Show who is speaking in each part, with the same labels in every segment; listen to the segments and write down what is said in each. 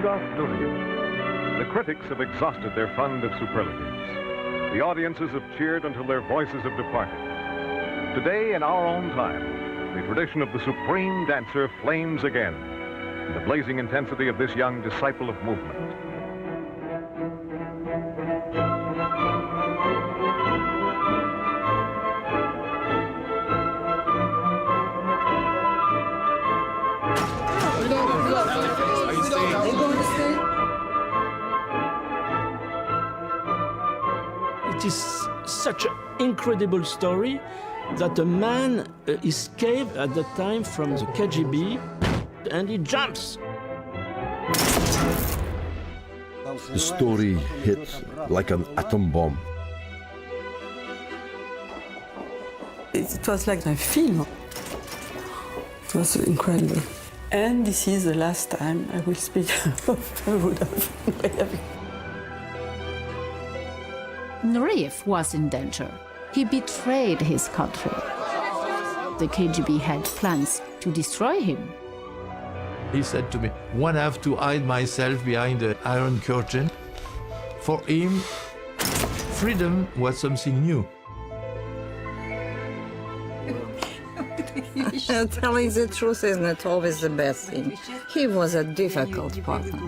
Speaker 1: Rudolf Nureyev. The critics have exhausted their fund of superlatives. The audiences have cheered until their voices have departed. Today, in our own time, the tradition of the supreme dancer flames again in the blazing intensity of this young disciple of movement.
Speaker 2: It is such an incredible story that a man escaped at the time from the KGB and he jumps.
Speaker 3: The story hit like an atom bomb.
Speaker 4: It was like a film. It was incredible. And this is the last time I will speak of Rudolf Nureyev.
Speaker 5: Nureyev was in danger. He betrayed his country. The KGB had plans to destroy him.
Speaker 6: He said to me, "One have to hide myself behind the Iron Curtain." For him, freedom was something new.
Speaker 7: Telling the truth is not always the best thing. He was a difficult partner.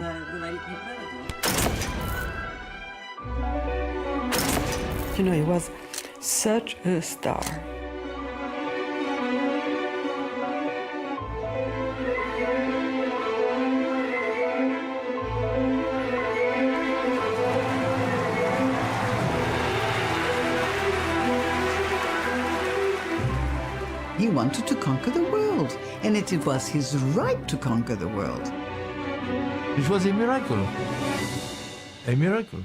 Speaker 4: You know, he was such a star.
Speaker 8: He wanted to conquer the world, and it was his right to conquer the world.
Speaker 6: It was a miracle. A miracle.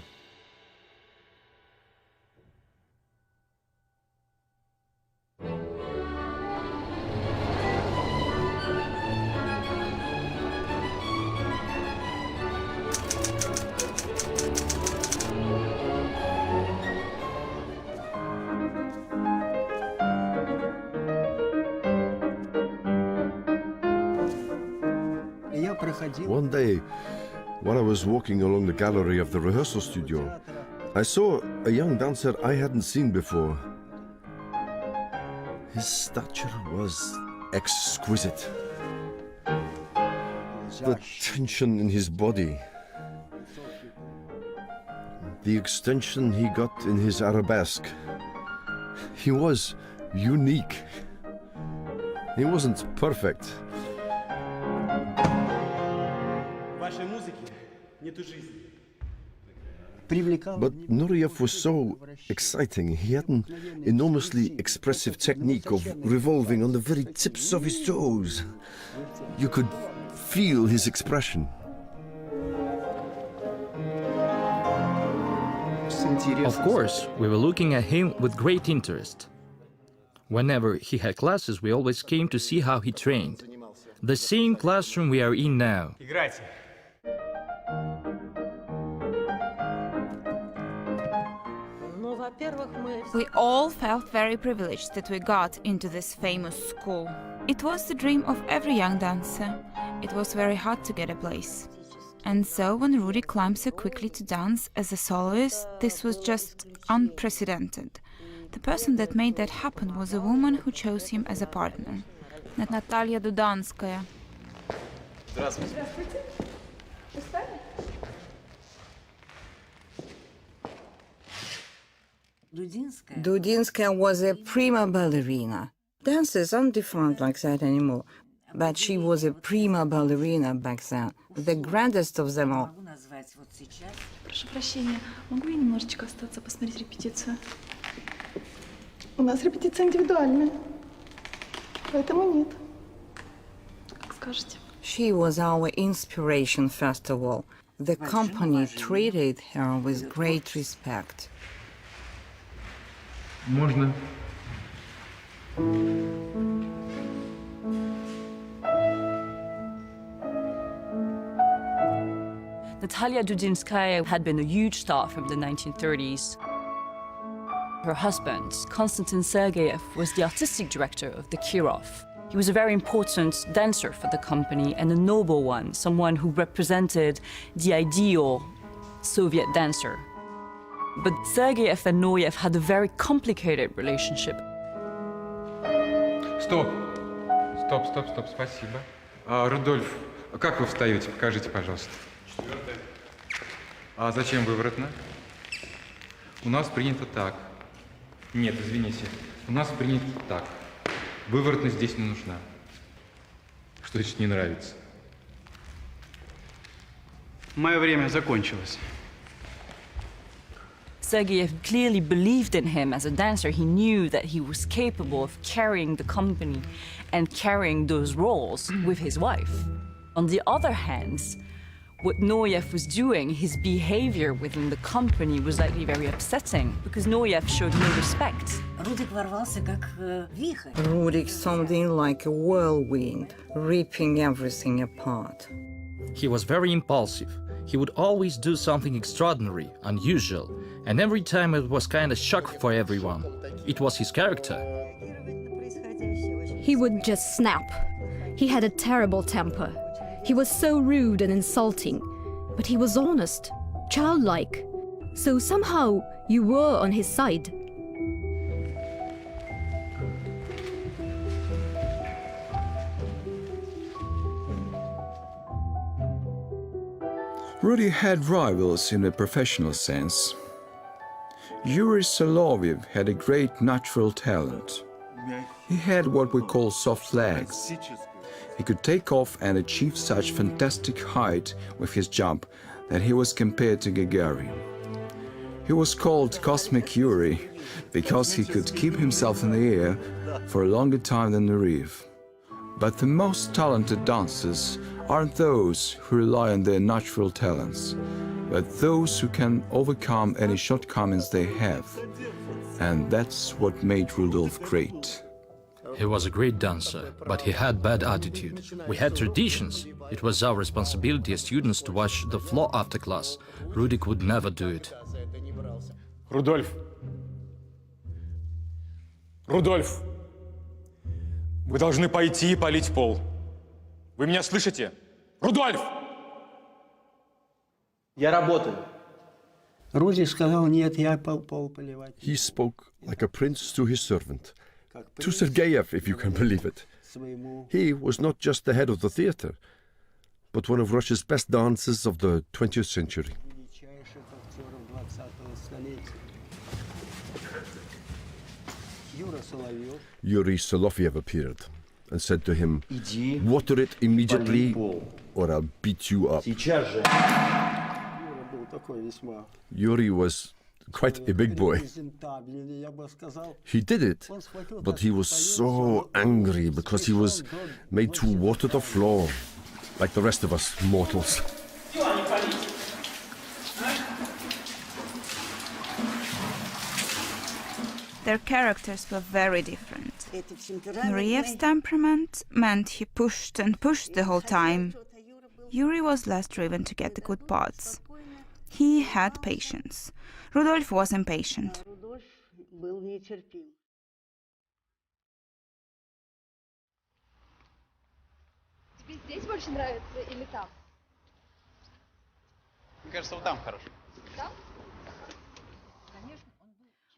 Speaker 3: One day, while I was walking along the gallery of the rehearsal studio, I saw a young dancer I hadn't seen before. His stature was exquisite. The tension in his body, the extension he got in his arabesque. He was unique. He wasn't perfect. But Nureyev was so exciting. He had an enormously expressive technique of revolving on the very tips of his toes. You could feel his expression.
Speaker 9: Of course, we were looking at him with great interest. Whenever he had classes, we always came to see how he trained. The same classroom we are in now.
Speaker 10: We all felt very privileged that we got into this famous school. It was the dream of every young dancer. It was very hard to get a place. And so when Rudy climbed so quickly to dance as a soloist, this was just unprecedented. The person that made that happen was a woman who chose him as a partner. Natalia Dudanskaya.
Speaker 7: Dudinskaya was a prima ballerina. Dancers aren't defined like that anymore, but she was a prima ballerina back then, the grandest of them all.
Speaker 11: Прошу прощения, могу я немножечко остаться посмотреть репетицию? У нас репетиция индивидуальная, поэтому нет. Как скажете.
Speaker 7: She was our inspiration, first of all. The company treated her with great respect.
Speaker 6: Можно.
Speaker 12: Natalia Dudinskaya had been a huge star from the 1930s. Her husband, Konstantin Sergeyev, was the artistic director of the Kirov. He was a very important dancer for the company and a noble one, someone who represented the ideal Soviet dancer. But Sergeyev and Nureyev had a very complicated relationship.
Speaker 13: Стоп, спасибо. Рудольф, как вы встаете? Покажите, пожалуйста. А зачем выворотно? У нас принято так. Нет, извините. У нас принято так. Выворотность здесь не нужна. Что значит не нравится?
Speaker 14: Мое время закончилось.
Speaker 12: Sergeyev clearly believed in him as a dancer. He knew that he was capable of carrying the company and carrying those roles with his wife. On the other hand, what Nureyev was doing, his behavior within the company was likely very upsetting because Nureyev showed no respect.
Speaker 7: Rudik something like a whirlwind, ripping everything apart.
Speaker 9: He was very impulsive. He would always do something extraordinary, unusual, and every time it was kind of shock for everyone. It was his character.
Speaker 15: He would just snap. He had a terrible temper. He was so rude and insulting, but he was honest, childlike. So somehow you were on his side.
Speaker 16: Rudy had rivals in a professional sense. Yuri Solovyev had a great natural talent. He had what we call soft legs. He could take off and achieve such fantastic height with his jump that he was compared to Gagarin. He was called Cosmic Yuri because he could keep himself in the air for a longer time than Nureyev. But the most talented dancers aren't those who rely on their natural talents, but those who can overcome any shortcomings they have. And that's what made Rudolf great.
Speaker 9: He was a great dancer, but he had bad attitude. We had traditions. It was our responsibility as students to wash the floor after class. Rudik would never do it.
Speaker 17: Рудольф! Рудольф! Вы должны пойти и полить пол. Вы меня слышите? Рудольф!
Speaker 14: Я работаю. Руди сказал, нет, я пол поливать.
Speaker 3: He spoke like a prince to his servant, to Sergeyev, if you can believe it. He was not just the head of the theater, but one of Russia's best dancers of the 20th century. Yuri Solovyev appeared and said to him, "Water it immediately, or I'll beat you up." Yuri was quite a big boy. He did it, but he was so angry because he was made to water the floor, like the rest of us mortals.
Speaker 10: Their characters were very different. Nureyev's temperament meant he pushed and pushed the whole time. Yuri was less driven to get the good parts. He had patience. Rudolf was impatient.
Speaker 11: Здесь больше нравится или там?
Speaker 14: Мне кажется, вот там хорошо.
Speaker 11: Там?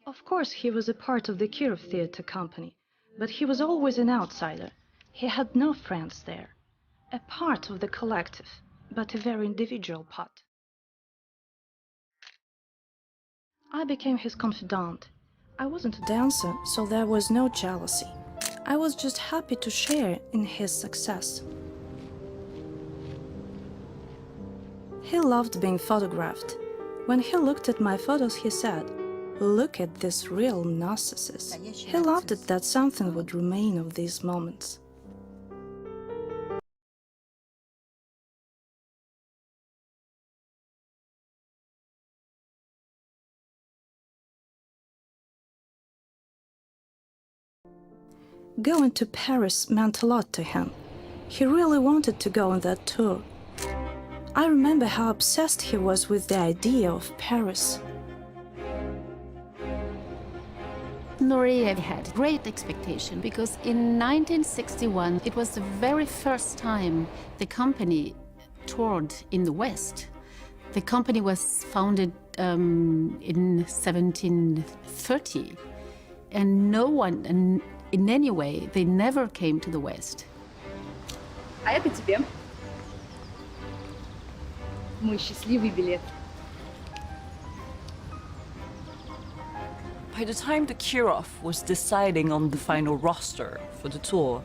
Speaker 18: Of course, he was a part of the Kirov theater company, but he was always an outsider. He had no friends there. A part of the collective, but a very individual part. I became his confidant. I wasn't a dancer, so there was no jealousy. I was just happy to share in his success. He loved being photographed. When he looked at my photos, he said, "Look at this real narcissist." He loved it that something would remain of these moments. Going to Paris meant a lot to him. He really wanted to go on that tour. I remember how obsessed he was with the idea of Paris.
Speaker 5: Nureyev had great expectation because in 1961 it was the very first time the company toured in the West. The company was founded in 1730, and no one, in any way, they never came to the West.
Speaker 11: А это тебе. Мой счастливый билет.
Speaker 12: By the time the Kirov was deciding on the final roster for the tour,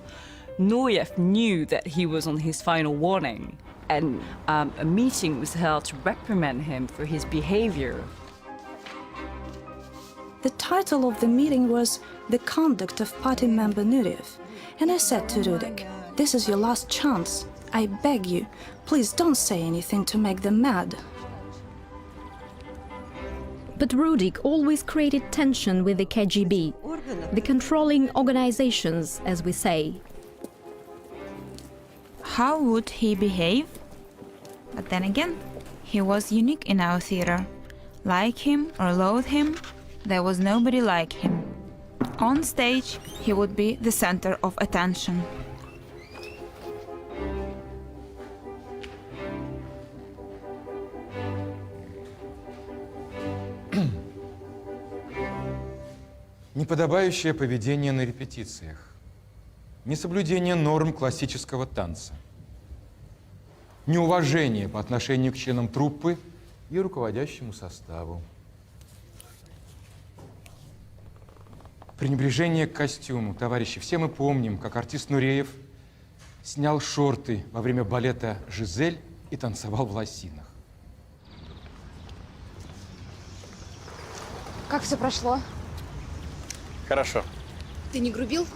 Speaker 12: Nureyev knew that he was on his final warning, and a meeting was held to reprimand him for his behavior.
Speaker 18: The title of the meeting was The Conduct of Party Member Nureyev, and I said to Rudolf, "This is your last chance. I beg you, please don't say anything to make them mad."
Speaker 15: But Rudik always created tension with the KGB, the controlling organizations, as we say.
Speaker 10: How would he behave? But then again, he was unique in our theater. Like him or loathe him, there was nobody like him. On stage, he would be the center of attention.
Speaker 13: Неподобающее поведение на репетициях, несоблюдение норм классического танца, неуважение по отношению к членам труппы и руководящему составу, пренебрежение к костюму. Товарищи, все мы помним, как артист Нуреев снял шорты во время балета «Жизель» и танцевал в лосинах.
Speaker 11: Как все прошло?
Speaker 19: Хорошо.
Speaker 11: Ты не грубил?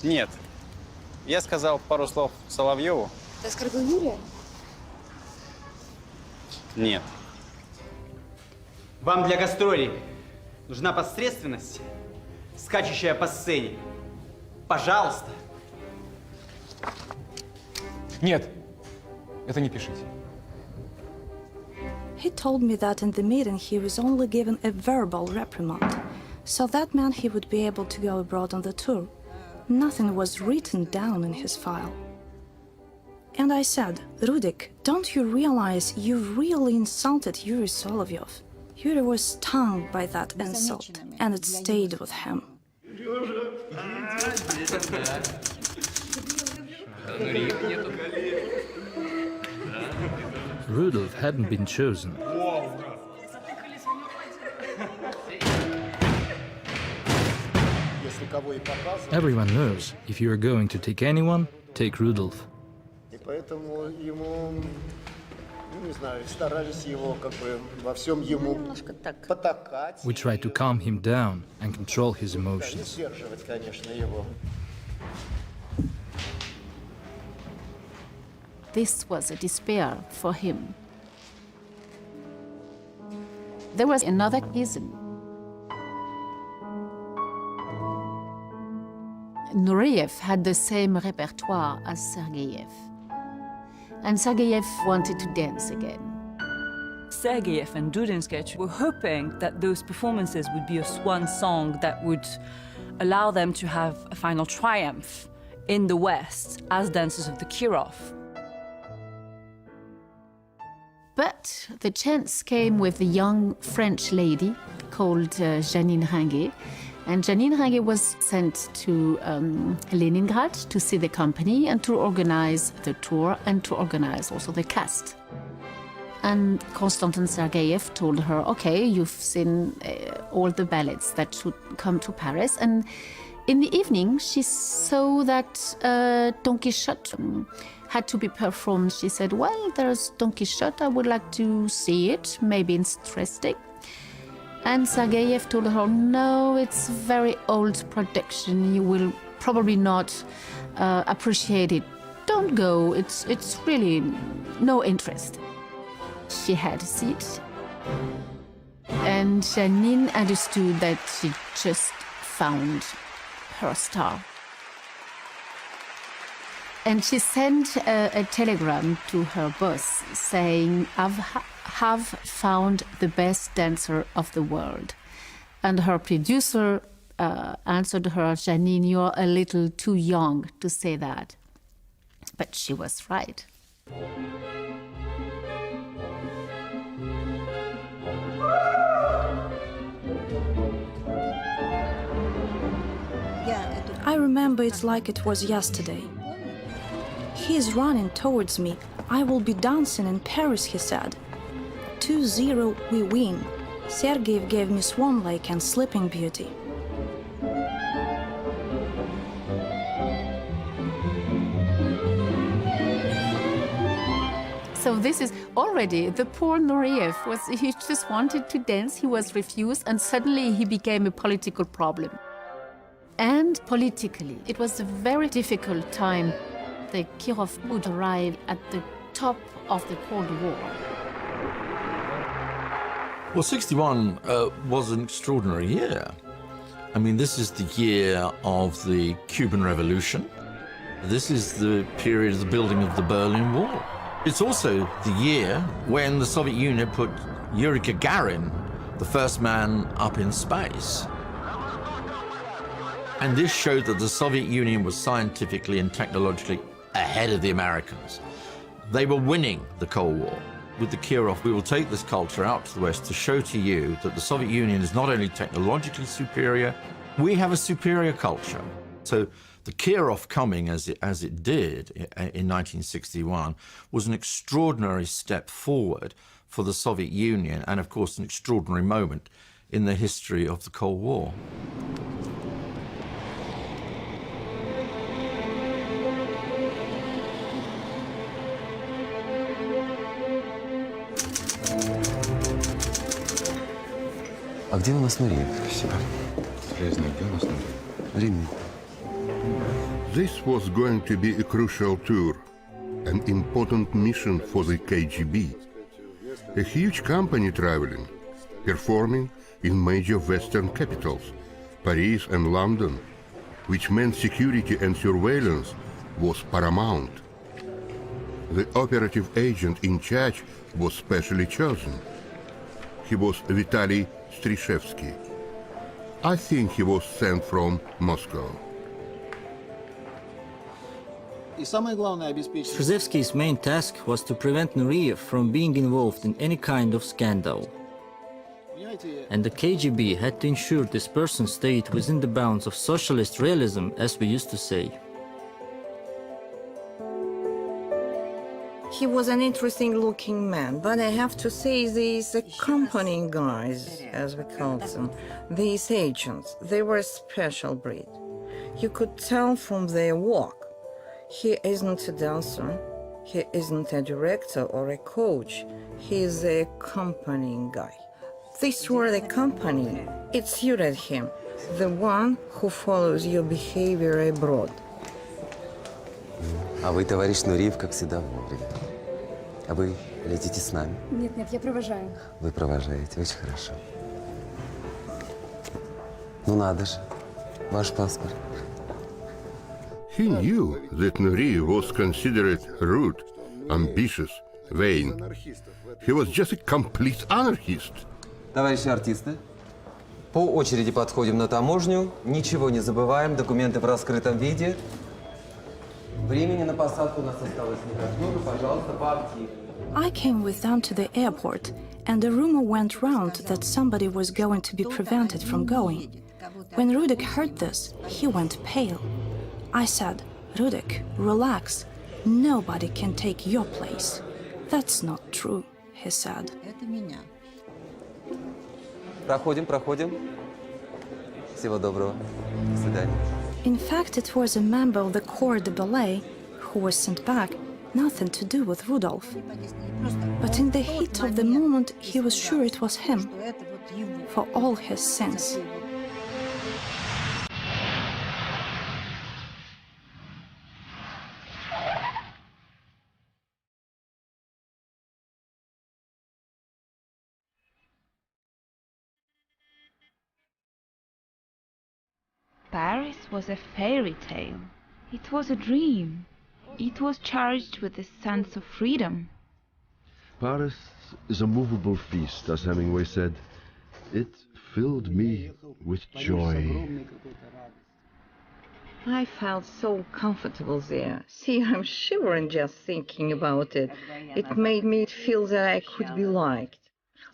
Speaker 19: Нет. Я сказал пару слов Соловьеву.
Speaker 11: Ты оскорбил Юрия?
Speaker 19: Нет.
Speaker 20: Вам для гастролей нужна посредственность, скачущая по сцене. Пожалуйста.
Speaker 13: Нет, это не пишите.
Speaker 18: He told me that in the meeting he was only given a verbal reprimand, so that meant he would be able to go abroad on the tour. Nothing was written down in his file. And I said, "Rudolf, don't you realize you really insulted Yuri Solovyov?" Yuri was stung by that insult, and it stayed with him.
Speaker 9: Rudolf hadn't been chosen. Everyone knows, if you are going to take anyone, take Rudolf. We try to calm him down and control his emotions.
Speaker 5: This was a despair for him. There was another reason. Nureyev had the same repertoire as Sergeyev. And Sergeyev wanted to dance again.
Speaker 12: Sergeyev and Dudinskaya were hoping that those performances would be a swan song that would allow them to have a final triumph in the West as dancers of the Kirov.
Speaker 5: But the chance came with a young French lady called Janine Ringuet. And Janine Ringuet was sent to Leningrad to see the company and to organize the tour and to organize also the cast. And Konstantin Sergeyev told her, okay, you've seen all the ballets that should come to Paris. And in the evening, she saw that Don Quixote had to be performed. She said, well, there's Don Quixote, I would like to see it, maybe it's interesting. And Sergeyev told her, no, it's a very old production, you will probably not appreciate it. Don't go, it's really no interest. She had a seat, and Janine understood that she just found her star. And she sent a telegram to her boss saying, have found the best dancer of the world. And her producer answered her, "Janine, you're a little too young to say that." But she was right.
Speaker 18: I remember it like it was yesterday. He is running towards me. "I will be dancing in Paris," he said. 2-0, we win. Sergeyev gave me Swan Lake and Sleeping Beauty.
Speaker 5: So this is already the poor Nureyev he just wanted to dance, he was refused, and suddenly he became a political problem. And politically, it was a very difficult time. The Kirov would arrive at the top of the Cold War.
Speaker 6: Well, 61 was an extraordinary year. I mean, this is the year of the Cuban Revolution. This is the period of the building of the Berlin Wall. It's also the year when the Soviet Union put Yuri Gagarin, the first man, up in space. And this showed that the Soviet Union was scientifically and technologically ahead of the Americans. They were winning the Cold War. With the Kirov, we will take this culture out to the West to show to you that the Soviet Union is not only technologically superior, we have a superior culture. So the Kirov coming as it did in 1961 was an extraordinary step forward for the Soviet Union, and of course an extraordinary moment in the history of the Cold War.
Speaker 21: А где у нас Нуреев? Спасибо. Я знаю, где у нас Нуреев. Римми.
Speaker 22: This was going to be a crucial tour, an important mission for the KGB. A huge company traveling, performing in major Western capitals, Paris and London, which meant security and surveillance was paramount. The operative agent in charge was specially chosen. He was Vitaly Strishevsky. I think he was sent from Moscow.
Speaker 23: Strishevsky's main task was to prevent Nureyev from being involved in any kind of scandal. And the KGB had to ensure this person stayed within the bounds of socialist realism, as we used to say.
Speaker 7: He was an interesting-looking man, but I have to say these accompanying guys, as we called them, these agents, they were a special breed. You could tell from their walk. He isn't a dancer, he isn't a director or a coach, he is the accompanying guy. This word accompanying, it suited him, the one who follows your behavior abroad.
Speaker 21: А вы, товарищ Нуреев, как всегда, вовремя. А вы летите с нами?
Speaker 11: Нет, я провожаю.
Speaker 21: Вы провожаете, очень хорошо. Ну надо же, ваш паспорт.
Speaker 22: He knew that Nureyev was considered rude, ambitious, vain. He was just a complete anarchist.
Speaker 21: Товарищи артисты, по очереди подходим на таможню, ничего не забываем, документы в раскрытом виде. Времени на посадку у нас осталось не так много, пожалуйста, поактивнее.
Speaker 18: I came with them to the airport, and a rumor went round that somebody was going to be prevented from going. When Rudek heard this, he went pale. I said, "Rudek, relax. Nobody can take your place." "That's not true," he said.
Speaker 21: Проходим, проходим. Всего доброго. До свидания.
Speaker 18: In fact, it was a member of the Corps de Ballet who was sent back, nothing to do with Rudolf. But in the heat of the moment, he was sure it was him, for all his sins.
Speaker 10: Paris was a fairy tale. It was a dream. It was charged with a sense of freedom.
Speaker 3: Paris is a movable feast, as Hemingway said. It filled me with joy.
Speaker 7: I felt so comfortable there. See, I'm shivering just thinking about it. It made me feel that I could be liked.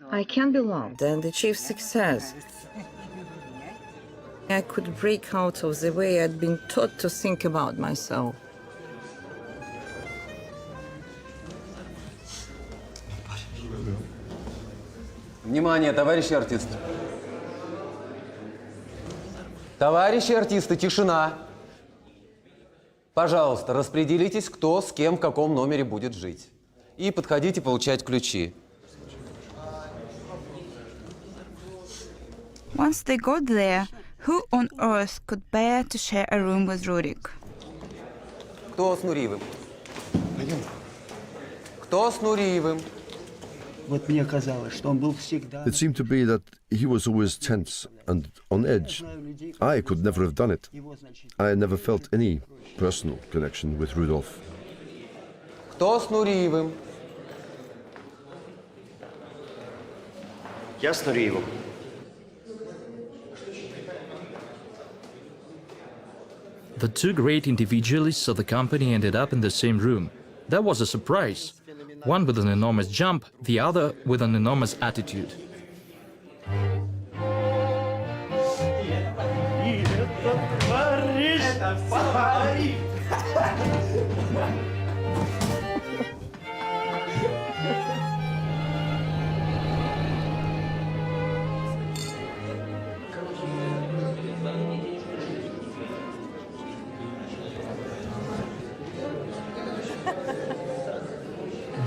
Speaker 7: I can be loved and achieve success. I could break out of the way I'd been taught to think about myself.
Speaker 21: Внимание, товарищи артисты. Товарищи артисты, тишина. Пожалуйста, распределитесь, кто с кем в каком номере будет жить. И подходите получать ключи.
Speaker 10: Once they got there, who on earth could bear to share a room with Rurik?
Speaker 21: Кто с Нуриевым? Кто с Нуриевым?
Speaker 14: Вот мне казалось, что он был всегда...
Speaker 3: It seemed to be that he was always tense and on edge. I could never have done it. I never felt any personal connection with Rudolf.
Speaker 21: Кто с Нуриевым?
Speaker 1: Я с Нуреевым.
Speaker 9: The two great individualists of the company ended up in the same room. That was a surprise. One with an enormous jump, the other with an enormous attitude.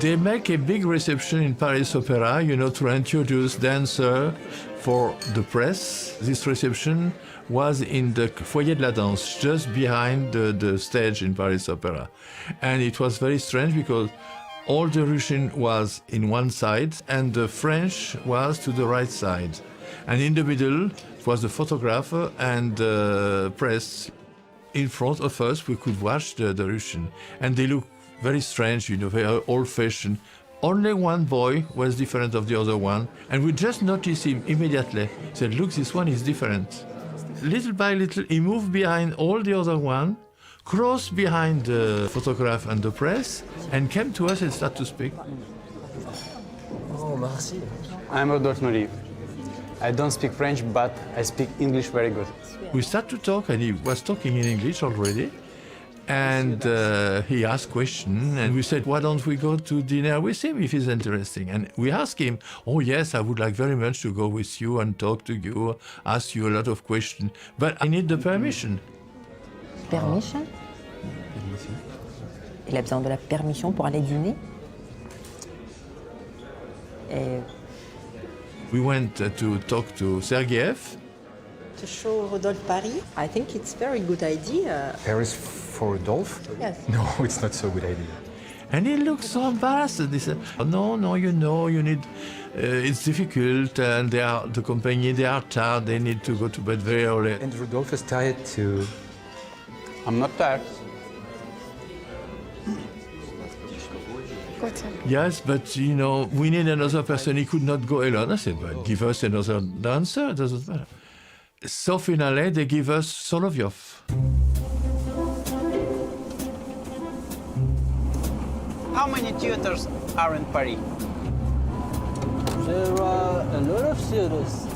Speaker 2: They make a big reception in Paris Opera, you know, to introduce dancer for the press. This reception was in the Foyer de la Danse, just behind the stage in Paris Opera. And it was very strange because all the Russian was in one side and the French was to the right side. And in the middle it was the photographer and the press. In front of us we could watch the Russian, and they look very strange, you know, very old-fashioned. Only one boy was different of the other one, and we just noticed him immediately. Said, look, this one is different. Little by little, he moved behind all the other one, crossed behind the photograph and the press, and came to us and started to speak.
Speaker 20: Oh, merci. I'm Rudolf Nureyev. I don't speak French, but I speak English very good.
Speaker 2: We started to talk, and he was talking in English already. And he asked questions, and we said, why don't we go to dinner with him if he's interesting? And we asked him, oh yes, I would like very much to go with you and talk to you, ask you a lot of questions, but I need the permission.
Speaker 4: Permission? Il a besoin de la permission pour aller dîner? Et...
Speaker 2: We went to talk to Sergeyev.
Speaker 4: To show Rudolf Paris, I think it's a very good idea.
Speaker 13: Paris for Rudolf?
Speaker 4: Yes.
Speaker 13: No, it's not so good idea.
Speaker 2: And he looked so embarrassed. He said, oh, no, you know, you need, it's difficult, and the company, they are tired, they need to go to bed very early.
Speaker 13: And Rudolf is tired too.
Speaker 20: I'm not tired.
Speaker 2: Yes, but, you know, we need another person. He could not go alone. I said, well, give us another dancer, it doesn't matter. So finally, they give us Solovyov.
Speaker 20: How many theaters are in Paris?
Speaker 24: There are a lot of theaters.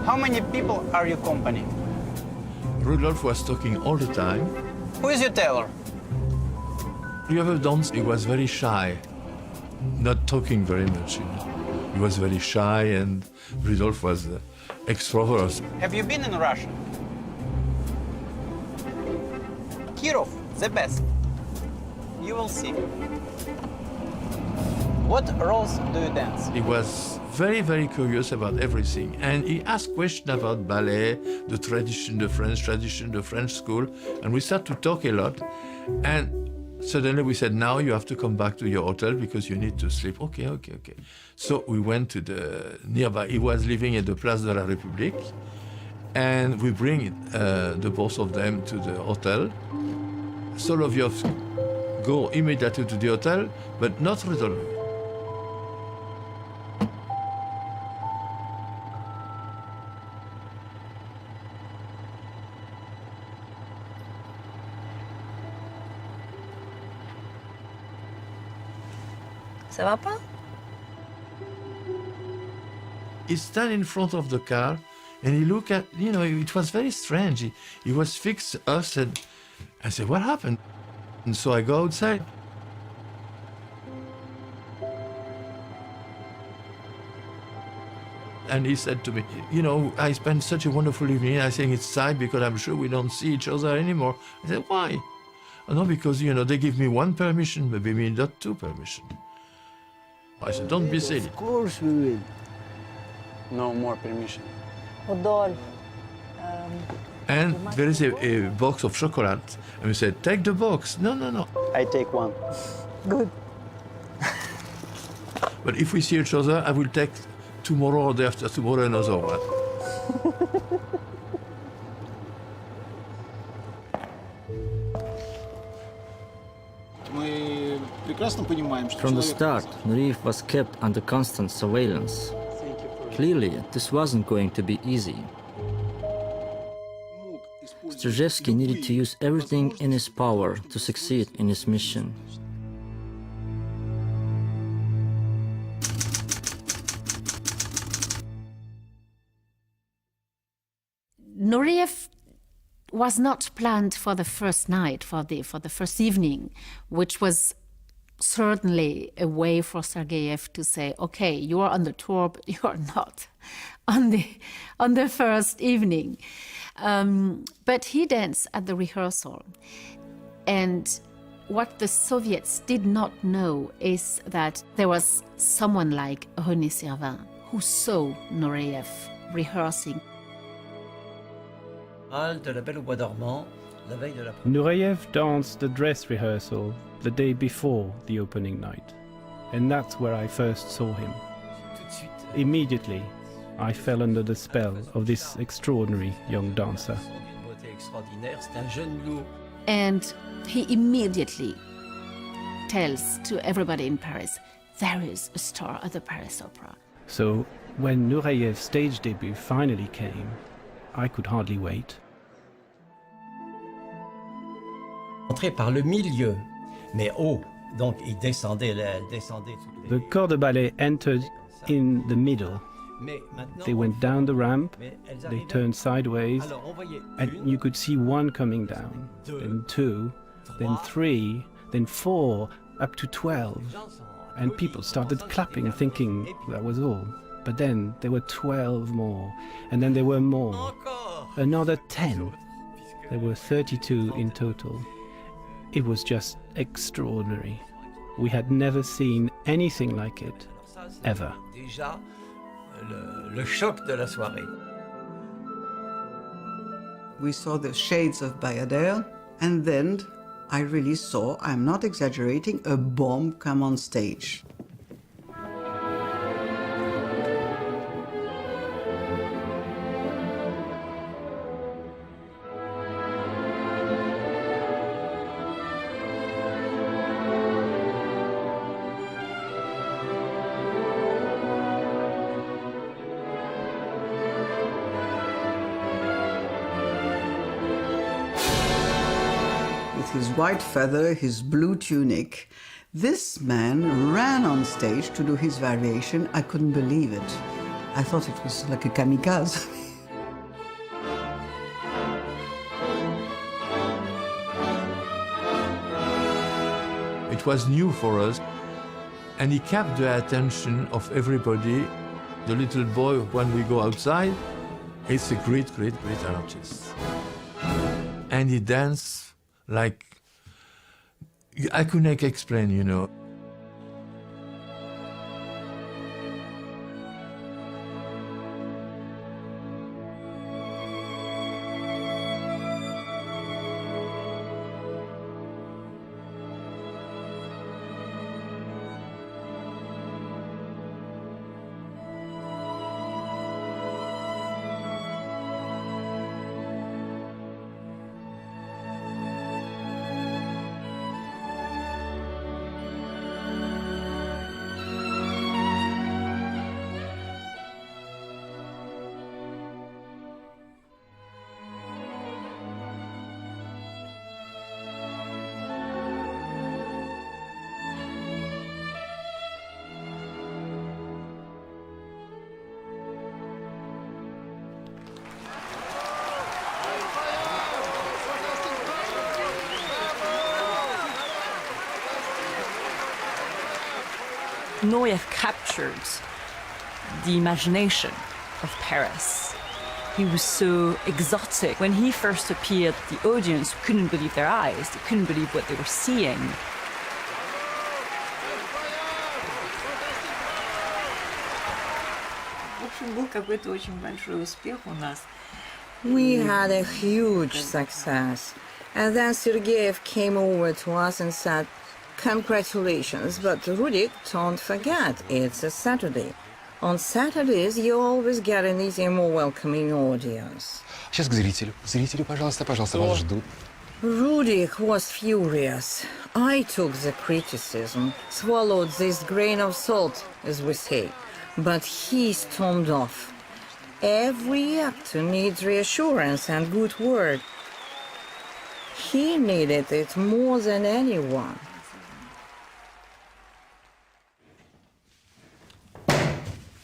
Speaker 20: How many people are your company?
Speaker 2: Rudolf was talking all the time.
Speaker 20: Who is your tailor?
Speaker 2: You ever danced? He was very shy, not talking very much. You know. He was very shy, and Rudolf was extrovert.
Speaker 20: Have you been in Russia? Kirov, the best. You will see. What roles do you dance?
Speaker 2: He was very, very curious about everything. And he asked questions about ballet, the tradition, the French school. And we started to talk a lot. And suddenly we said, now you have to come back to your hotel because you need to sleep. Okay. So we went to the nearby. He was living at the Place de la République. And we bring the both of them to the hotel. Solovyov go immediately to the hotel, but not Rudolf.
Speaker 7: Ça va pas?
Speaker 2: He stand in front of the car and he looked at, it was very strange. He was fixed us and I said, what happened? And so I go outside. And he said to me, I spent such a wonderful evening. I think it's time because I'm sure we don't see each other anymore. I said, why? Oh, no, because, they give me one permission, but maybe not two permission. I said, don't be silly.
Speaker 20: Of course we will. No more permission.
Speaker 4: Rudolf.
Speaker 2: And there is a box of chocolate. And we said, take the box. No.
Speaker 20: I take one.
Speaker 4: Good.
Speaker 2: But if we see each other, I will take tomorrow or the after tomorrow another one.
Speaker 23: From the start, Nureyev was kept under constant surveillance. Clearly, this wasn't going to be easy. Strzeżewski needed to use everything in his power to succeed in his mission.
Speaker 5: Nureyev was not planned for the first night, for the first evening, which was certainly a way for Sergeyev to say, okay, you are on the tour, but you are not on the first evening. But he danced at the rehearsal. And what the Soviets did not know is that there was someone like René Servin who saw Nureyev rehearsing.
Speaker 1: Nureyev danced the dress rehearsal the day before the opening night, and that's where I first saw him. Immediately, I fell under the spell of this extraordinary young dancer.
Speaker 5: And he immediately tells to everybody in Paris, there is a star at the Paris Opera.
Speaker 1: So when Nureyev's stage debut finally came, I could hardly wait.
Speaker 8: Par le milieu, mais haut, donc il descendait.
Speaker 1: The corps de ballet entered in the middle. They went down the ramp, they turned sideways, and you could see one coming down, then two, then three, then four, up to 12. And people started clapping, thinking that was all. But then there were 12 more, and then there were more. Another 10. There were 32 in total. It was just extraordinary. We had never seen anything like it, ever.
Speaker 8: Le choc de la soirée.
Speaker 16: We saw the shades of Bayadère, and then I really saw, I'm not exaggerating, a bomb come on stage. His white feather, his blue tunic. This man ran on stage to do his variation. I couldn't believe it. I thought it was like a kamikaze.
Speaker 2: It was new for us, and he kept the attention of everybody. The little boy, when we go outside, is a great, great, great artist. And he danced like, I couldn't explain, you know.
Speaker 12: Nureyev captured the imagination of Paris. He was so exotic. When he first appeared, the audience couldn't believe their eyes. They couldn't believe what they were seeing.
Speaker 7: We had a huge success. And then Sergeyev came over to us and said, "Congratulations, but Rudik, don't forget, it's a Saturday. On Saturdays, you always get an easy, more welcoming audience."
Speaker 15: Сейчас к зрителю. Зрители, пожалуйста, пожалуйста, вас ждут.
Speaker 7: Rudik was furious. I took the criticism, swallowed this grain of salt, as we say, but he stormed off. Every actor needs reassurance and good word. He needed it more than anyone.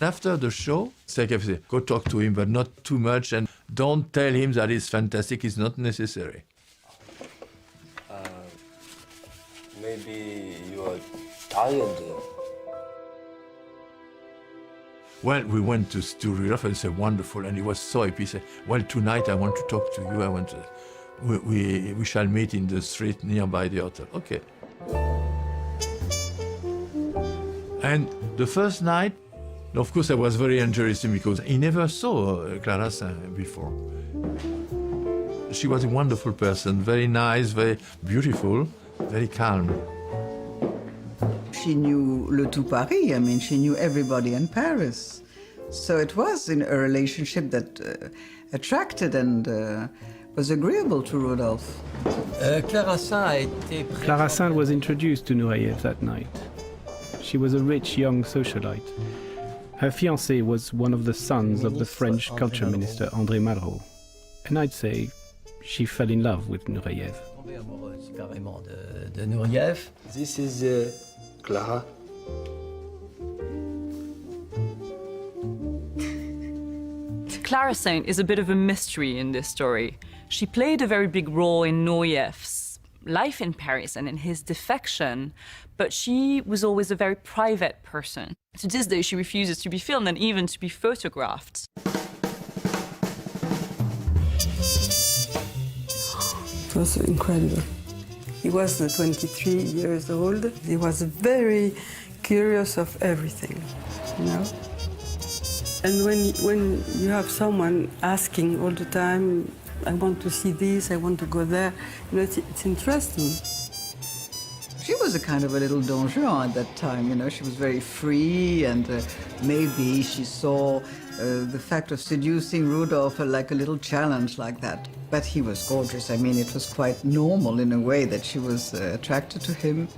Speaker 2: After the show, Sergeyev said, go talk to him, but not too much, and don't tell him that he's fantastic, it's not necessary.
Speaker 17: Maybe you are tired.
Speaker 2: Well, we went to Rudolf and said, wonderful, and he was so happy. He said, well, tonight I want to talk to you. We shall meet in the street nearby the hotel. Okay. And the first night, of course, I was very interested because he never saw Clara Saint before. She was a wonderful person, very nice, very beautiful, very calm.
Speaker 16: She knew Le Tout Paris. I mean, she knew everybody in Paris. So it was in a relationship that attracted and was agreeable to Rudolf.
Speaker 1: Clara Saint was introduced to Nureyev that night. She was a rich young socialite. Her fiancé was one of the sons of the French culture minister André Malraux. And I'd say she fell in love with Nureyev.
Speaker 17: This is Clara.
Speaker 12: Clara Saint is a bit of a mystery in this story. She played a very big role in Nureyev's life in Paris and in his defection, but she was always a very private person. To this day, she refuses to be filmed and even to be photographed.
Speaker 19: It was incredible. He was 23 years old. He was very curious of everything, you know? And when you have someone asking all the time, I want to see this, I want to go there, you know, it's interesting.
Speaker 16: She was a kind of a little Don Juan at that time, you know. She was very free, and maybe she saw the fact of seducing Rudolf like a little challenge like that. But he was gorgeous. I mean, it was quite normal in a way that she was attracted to him.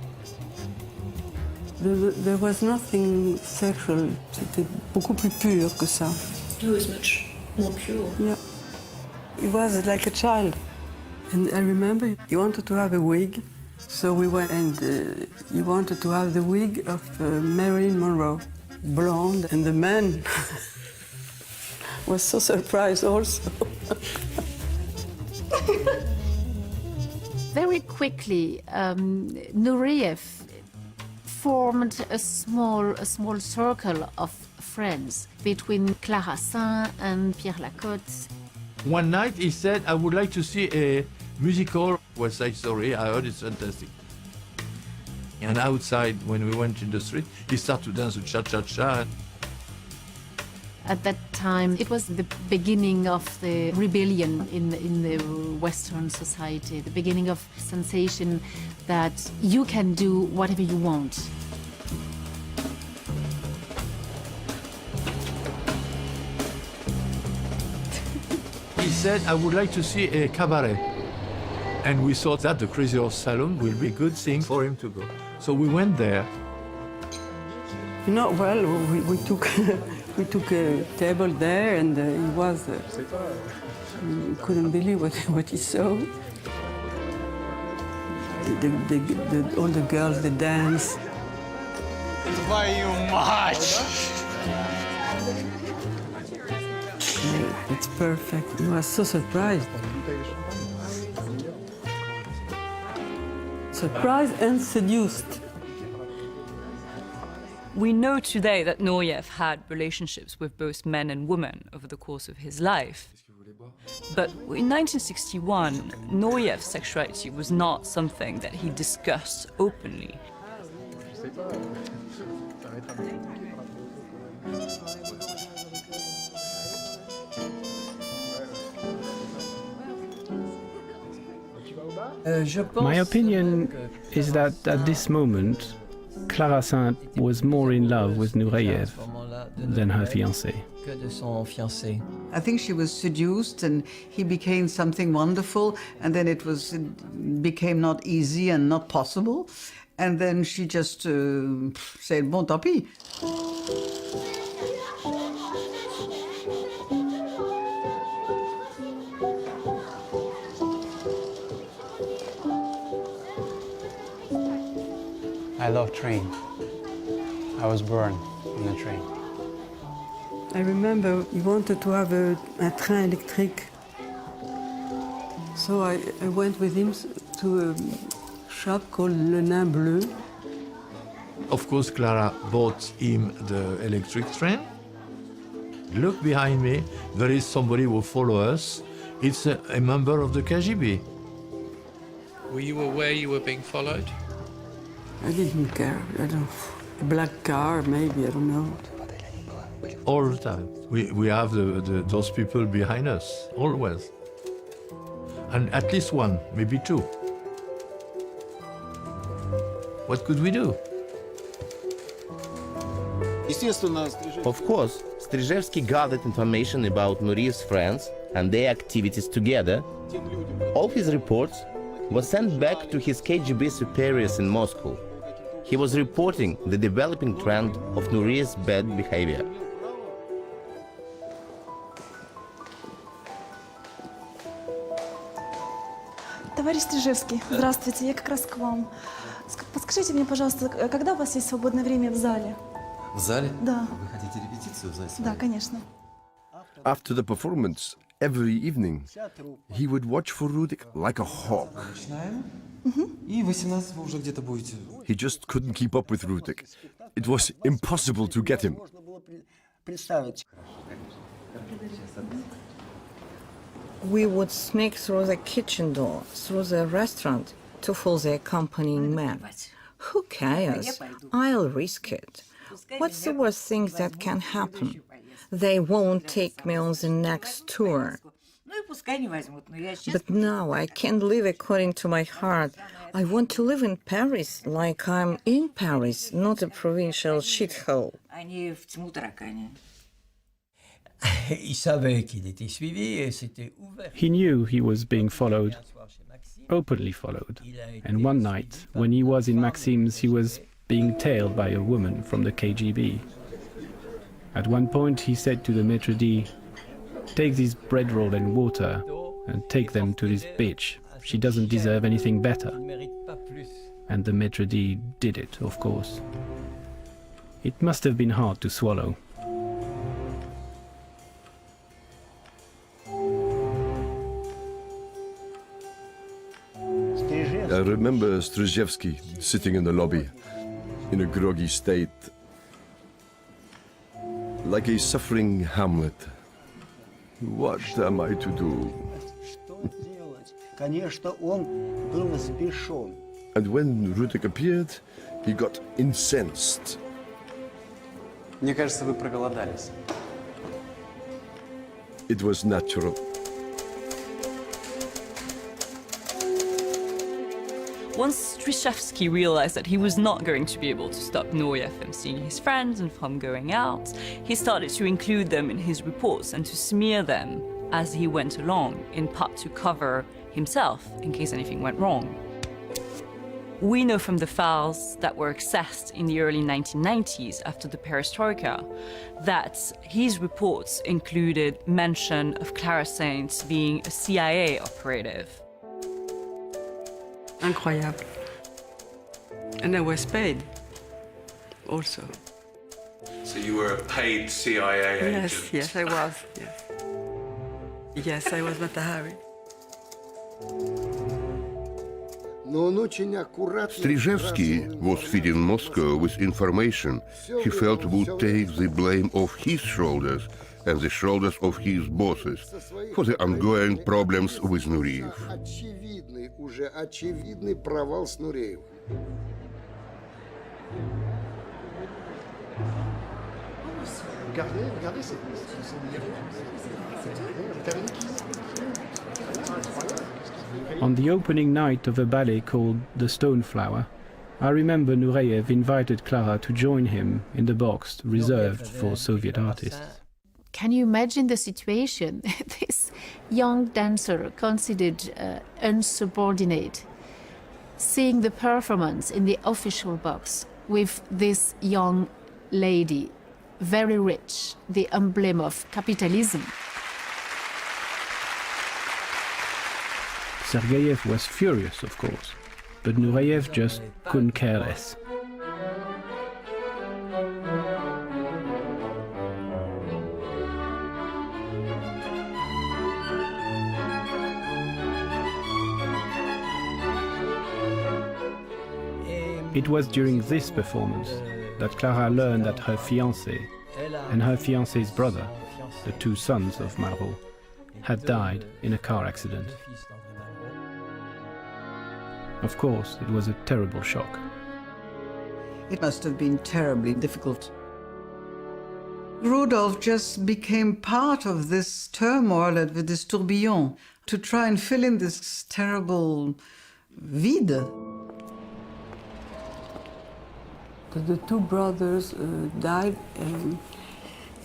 Speaker 19: There was nothing sexual. C'était beaucoup plus pur que ça.
Speaker 11: It was much more pure.
Speaker 19: Yeah. He was like a child. And I remember he wanted to have a wig. So we went, and he wanted to have the wig of Marilyn Monroe, blonde. And the man was so surprised also.
Speaker 5: Very quickly, Nureyev formed a small circle of friends between Clara Saint and Pierre Lacotte.
Speaker 2: One night he said, I would like to see a musical West Side Story. I heard it's fantastic. And outside, when we went in the street, he started to dance with cha-cha-cha.
Speaker 5: At that time, it was the beginning of the rebellion in the Western society, the beginning of sensation that you can do whatever you want.
Speaker 2: He said, I would like to see a cabaret. And we thought that the Crazy Horse Salon will be a good thing for him to go. So we went there.
Speaker 19: You know, well, we took we took a table there, and he was he couldn't believe what he saw. All the girls, they dance.
Speaker 20: Твою мать!
Speaker 19: It's perfect. He was so surprised. Surprised and seduced.
Speaker 12: We know today that Nureyev had relationships with both men and women over the course of his life. But in 1961, Nureyev's sexuality was not something that he discussed openly.
Speaker 1: My opinion is that at this moment, Clara Saint was more in love with Nureyev than her fiancé.
Speaker 16: I think she was seduced and he became something wonderful, and then it became not easy and not possible. And then she just said, bon, tant pis.
Speaker 20: I love train. I was born in a train.
Speaker 19: I remember he wanted to have a train électrique. So I went with him to a shop called Le Nain Bleu.
Speaker 2: Of course, Clara bought him the electric train. Look behind me, there is somebody who follows us. It's a member of the KGB.
Speaker 6: Were you aware you were being followed?
Speaker 19: I didn't care. I don't. Black car, maybe, I don't know.
Speaker 2: All the time. We have those people behind us, always. And at least one, maybe two. What could we do?
Speaker 10: Of course, Strizhevsky gathered information about Nureyev's friends and their activities together. All his reports were sent back to his KGB superiors in Moscow. He was reporting the developing trend of Nureyev's bad behavior.
Speaker 11: Товарищ Стрижевский, здравствуйте, я как раз к вам. Подскажите мне, пожалуйста, когда у вас есть свободное время в зале?
Speaker 21: В зале?
Speaker 11: Да.
Speaker 21: Вы хотите репетицию в зале?
Speaker 11: Да, конечно.
Speaker 3: After the performance, every evening, he would watch for Rudolf like a hawk.
Speaker 21: И 18 вы уже где-то будете.
Speaker 3: He just couldn't keep up with Rudolf. It was impossible to get him.
Speaker 7: We would sneak through the kitchen door, through the restaurant, to fool the accompanying man. Who cares? I'll risk it. What's the worst thing that can happen? They won't take me on the next tour. But now I can't live according to my heart. I want to live in Paris, like I'm in Paris, not a provincial shithole.
Speaker 1: He knew he was being followed, openly followed. And one night, when he was in Maxim's, he was being tailed by a woman from the KGB. At one point, he said to the maître d', "Take this bread roll and water and take them to this bitch. She doesn't deserve anything better." And the maître d' did it, of course. It must have been hard to swallow.
Speaker 3: I remember Strizhevsky sitting in the lobby, in a groggy state, like a suffering Hamlet. What am I to do? And when Rudolf appeared, he got incensed.
Speaker 20: Мне кажется, вы проголодались.
Speaker 3: It was natural.
Speaker 12: Once Strizhevsky realized that he was not going to be able to stop Nureyev from seeing his friends and from going out, he started to include them in his reports and to smear them as he went along, in part to cover himself in case anything went wrong. We know from the files that were accessed in the early 1990s after the perestroika that his reports included mention of Clara Saint being a CIA operative.
Speaker 19: Incroyable. And I was paid also.
Speaker 6: So you were a paid CIA agent?
Speaker 19: Yes, I was. Yes, yes, I was Matahari.
Speaker 9: Strizhevsky was feeding Moscow with information he felt would take the blame off his shoulders and the shoulders of his bosses for the ongoing problems with Nureyev.
Speaker 1: On the opening night of a ballet called The Stoneflower, I remember Nureyev invited Clara to join him in the box reserved for Soviet artists.
Speaker 5: Can you imagine the situation? This young dancer, considered unsubordinate, seeing the performance in the official box with this young lady, very rich, the emblem of capitalism.
Speaker 1: Sergeyev was furious, of course, but Nureyev just couldn't care less. It was during this performance that Clara learned that her fiancé and her fiancé's brother, the two sons of Malraux, had died in a car accident. Of course, it was a terrible shock.
Speaker 16: It must have been terribly difficult. Rudolf just became part of this turmoil, with this tourbillon, to try and fill in this terrible vide.
Speaker 19: The two brothers died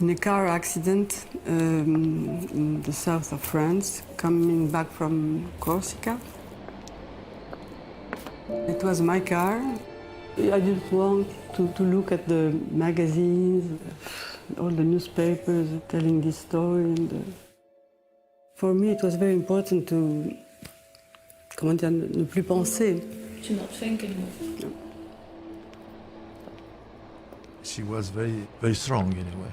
Speaker 19: in a car accident in the south of France, coming back from Corsica. It was my car. I didn't want to look at the magazines, all the newspapers telling this story. And, for me, it was very important to, comment dire, ne plus penser.
Speaker 11: To not think anymore.
Speaker 19: No.
Speaker 2: She was very, very strong in a way.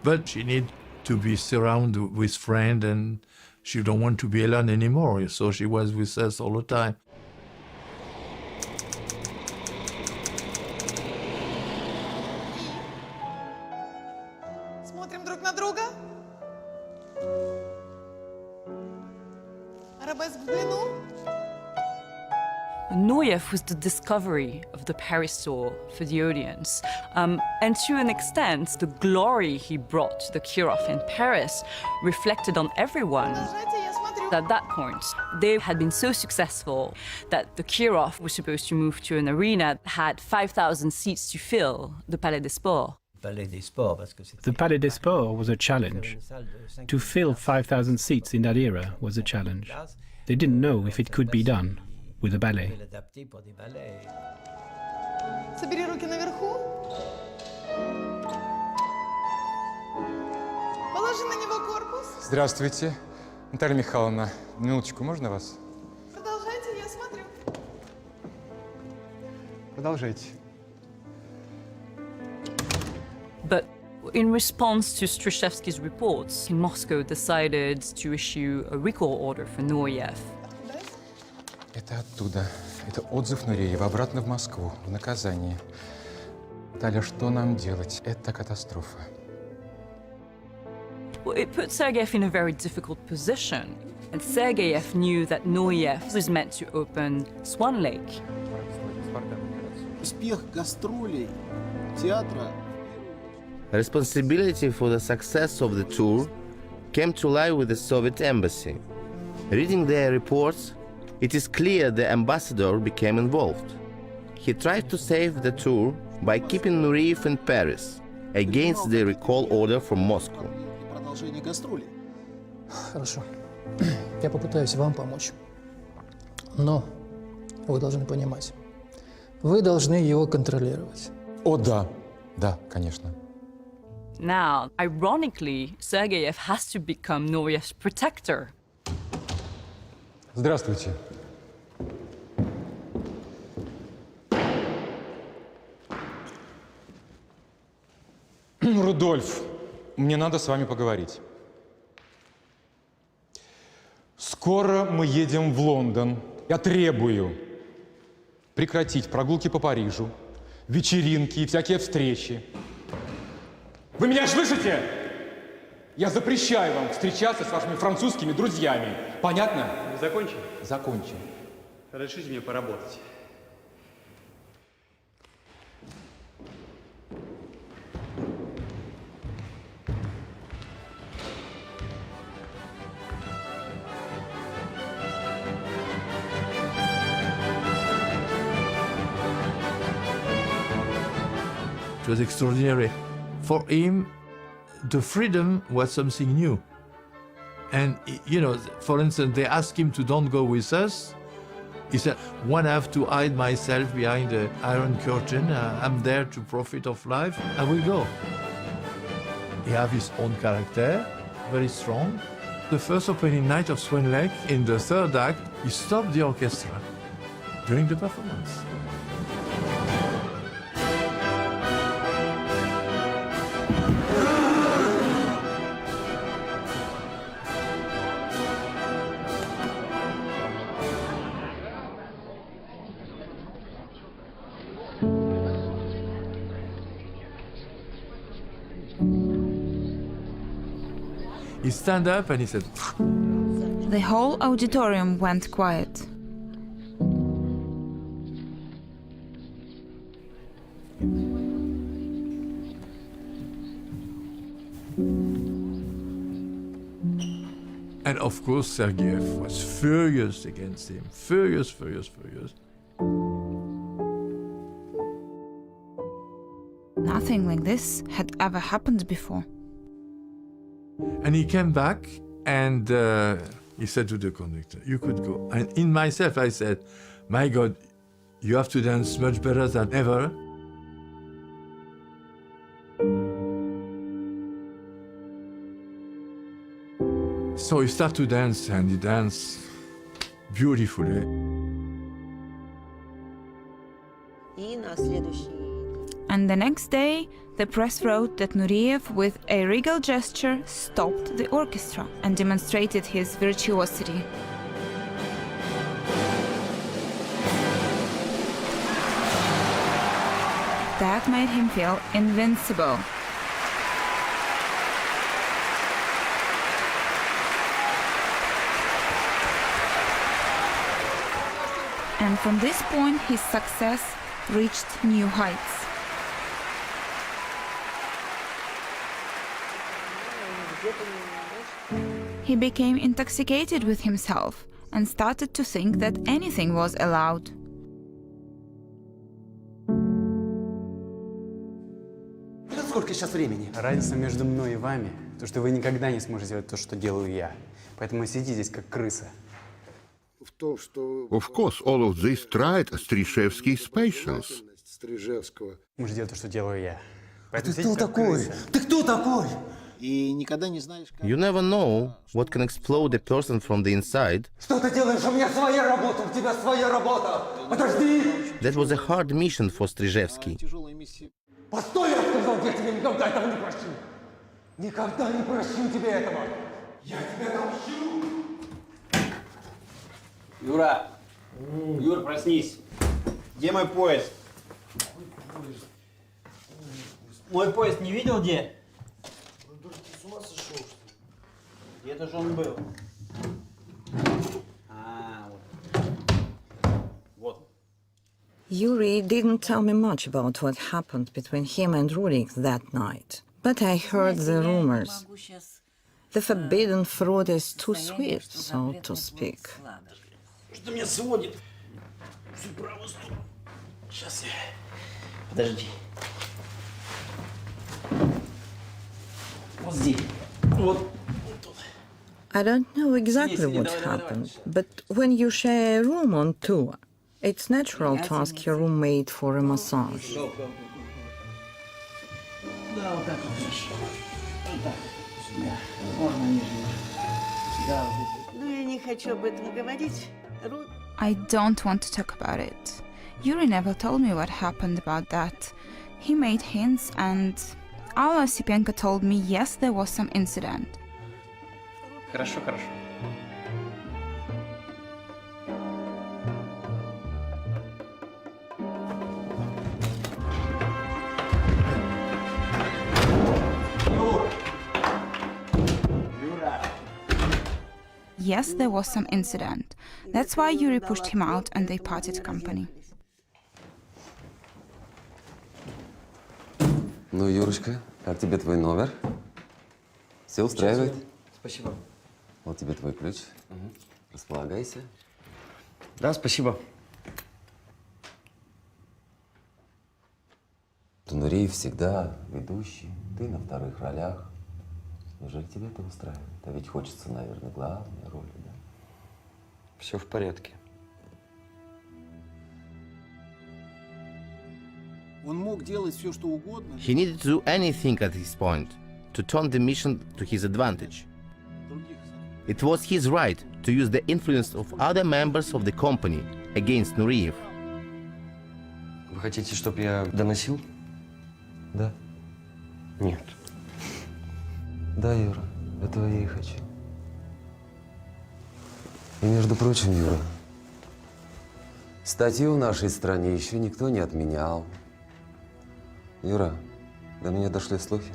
Speaker 2: But she needed to be surrounded with friends, and she don't want to be alone anymore. So she was with us all the time.
Speaker 11: Смотрим друг на друга. Арабеск в длину.
Speaker 12: Nureyev was the discovery of the Paris tour for the audience. And to an extent, the glory he brought to the Kirov in Paris reflected on everyone. At that point, they had been so successful that the Kirov was supposed to move to an arena that had 5,000 seats to fill, the Palais des Sports.
Speaker 1: The Palais des Sports was a challenge. To fill 5,000 seats in that era was a challenge. They didn't know if it could be done with a ballet.
Speaker 11: Собери руки наверху. Положи на него корпус.
Speaker 13: Здравствуйте. Наталья Михайловна, минуточку, можно вас?
Speaker 11: Продолжайте, я смотрю.
Speaker 13: Продолжайте.
Speaker 12: But in response to Strizhevsky's reports, Moscow decided to issue a recall order for Nureyev.
Speaker 13: Это оттуда. Это отзыв Нуреева обратно в Москву, в наказание. Таля, что нам делать? Это катастрофа.
Speaker 12: Well, it put Sergeyev in a very difficult position. And Sergeyev knew that Nureyev was meant to open Swan Lake.
Speaker 17: Успех гастролей, театра.
Speaker 10: Responsibility for the success of the tour came to lie with the Soviet embassy. Reading their reports, it is clear the ambassador became involved. He tried to save the tour by keeping Nureyev in Paris against the recall order from Moscow.
Speaker 17: Продолжение гастролей. Хорошо. Я попытаюсь вам помочь. Но вы должны понимать, вы должны его контролировать.
Speaker 13: О, да. Да, конечно.
Speaker 12: Now, ironically, Sergeyev has to become Nureyev's protector.
Speaker 13: Здравствуйте. Рудольф, мне надо с вами поговорить. Скоро мы едем в Лондон Я требую прекратить прогулки по Парижу, вечеринки и всякие встречи. Вы меня слышите? Я запрещаю вам встречаться с вашими французскими друзьями. Понятно?
Speaker 14: Вы закончили?
Speaker 13: Закончим.
Speaker 14: Разрешите мне поработать.
Speaker 2: It was extraordinary. For him, the freedom was something new. And, you know, for instance, they asked him to don't go with us. He said, one, I have to hide myself behind the iron curtain. I'm there to profit of life. I will go. He has his own character, very strong. The first opening night of Swan Lake, in the third act, he stopped the orchestra during the performance. He stand up and he said,
Speaker 18: The whole auditorium went quiet.
Speaker 2: and of course Sergeyev was furious against him, furious.
Speaker 18: Nothing like this had ever happened before.
Speaker 2: And he came back and he said to the conductor, you could go. And in myself I said, my God, you have to dance much better than ever. So he started to dance and he danced beautifully.
Speaker 18: And the next day, the press wrote that Nureyev, with a regal gesture, stopped the orchestra and demonstrated his virtuosity. That made him feel invincible. And from this point, his success reached new heights. He became intoxicated with himself and started to think that anything was allowed.
Speaker 20: Сколько сейчас времени? Разница между мной и вами, то, что вы никогда не сможете делать то, что делаю я. Поэтому сидите здесь как крыса.
Speaker 9: Of course, all of this tried Strishevsky's patience.
Speaker 20: Можете делать то, что делаю я.
Speaker 10: Ты кто такой?
Speaker 20: Ты кто такой?
Speaker 10: You never know what can explode a person from the inside.
Speaker 20: Что ты делаешь? У меня своя работа, у тебя своя работа. Подожди!
Speaker 10: That was a hard mission for Strishevsky.
Speaker 20: Постой, я сказал, я тебе никогда этого не прощу. Никогда не прощу тебе этого. Я тебя отомщу.
Speaker 14: Юра! Юр, проснись! Где мой поезд? Мой поезд не видел где?
Speaker 22: Ты с ума сошел, что ли?
Speaker 14: Где-то же он был. Вот.
Speaker 7: Yuri didn't tell me much about what happened between him and Rurik that night, but I heard the rumors. The forbidden fruit is too sweet, so to speak.
Speaker 14: Что меня сводит? Всю правую сторону. Сейчас я... Подожди. Вот здесь. Вот тут.
Speaker 7: I don't know exactly what happened, but when you share a room on tour, it's natural to ask your roommate for a massage.
Speaker 14: Да, вот так вот хорошо. Вот так. Да. Можно ниже. Да, вот здесь.
Speaker 24: Ну, я не хочу об этом говорить.
Speaker 18: I don't want to talk about it. Yuri never told me what happened about that. He made hints and Alla Osipenko told me yes, there was some incident.
Speaker 14: Хорошо, хорошо.
Speaker 18: yes, there was some incident. That's why Yuri pushed him out and they parted company.
Speaker 21: Ну, Юрочка, как тебе твой номер? Все устраивает?
Speaker 14: Спасибо.
Speaker 21: Вот тебе твой ключ. Располагайся.
Speaker 14: Да, спасибо.
Speaker 21: Нуреев всегда ведущий, ты на вторых ролях. Неужели тебе это устраивает? А ведь хочется, наверное, главной роли, да?
Speaker 14: Все в порядке.
Speaker 4: Он мог делать все, что угодно.
Speaker 10: He needed to do anything at this point to turn the mission to his advantage. It was his right to use the influence of other members of the company against Nureyev.
Speaker 14: Вы хотите, чтобы я доносил?
Speaker 21: Да.
Speaker 14: Нет.
Speaker 21: Да, Юра, этого я и хочу. И, между прочим, Юра, статью в нашей стране еще никто не отменял. Юра, до меня дошли слухи,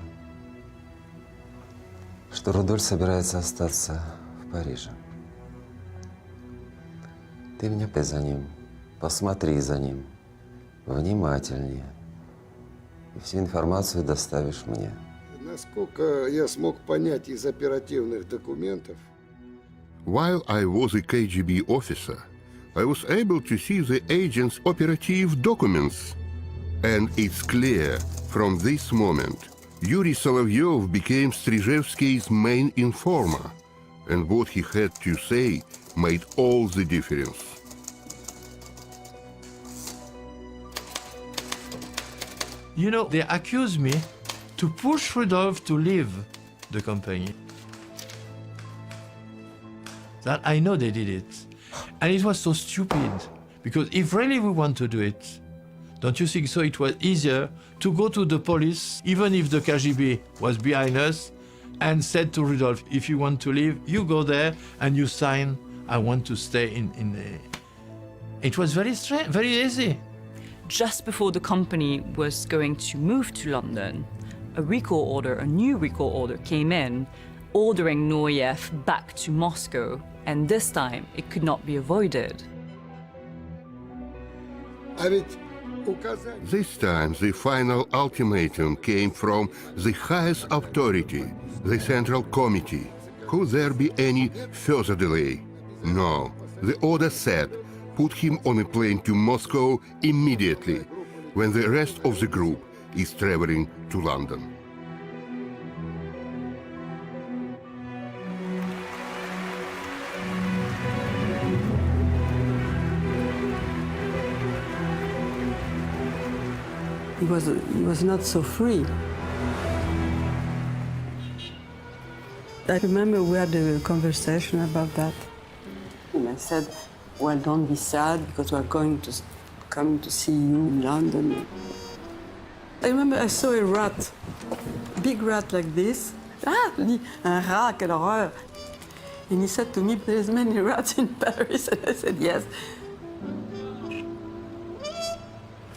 Speaker 21: что Рудольф собирается остаться в Париже. Ты меня за ним, посмотри за ним внимательнее и всю информацию доставишь мне.
Speaker 8: Насколько я смог понять из оперативных документов,
Speaker 9: While I was a KGB officer, I was able to see the agent's operative documents. And it's clear, from this moment, Yuri Solovyov became Strizhevsky's main informer, and what he had to say made all the difference.
Speaker 2: You know, they accuse me to push Rudolf to leave the company. That I know they did it. And it was so stupid, because if really we want to do it, don't you think so? It was easier to go to the police, even if the KGB was behind us, and said to Rudolf, if you want to leave, you go there and you sign, I want to stay in the... It was very strange, very easy.
Speaker 12: Just before the company was going to move to London, a new recall order came in, ordering Nureyev back to Moscow, and this time it could not be avoided.
Speaker 9: This time, the final ultimatum came from the highest authority, the Central Committee. Could there be any further delay? No. The order said, put him on a plane to Moscow immediately, when the rest of the group is traveling to London.
Speaker 19: He was not so free. I remember we had a conversation about that. And I said, well, don't be sad because we're going to come to see you in London. I remember I saw a rat, big rat like this. Ah, un rat, quelle horreur. And he said to me, there's many rats in Paris. And I said, yes.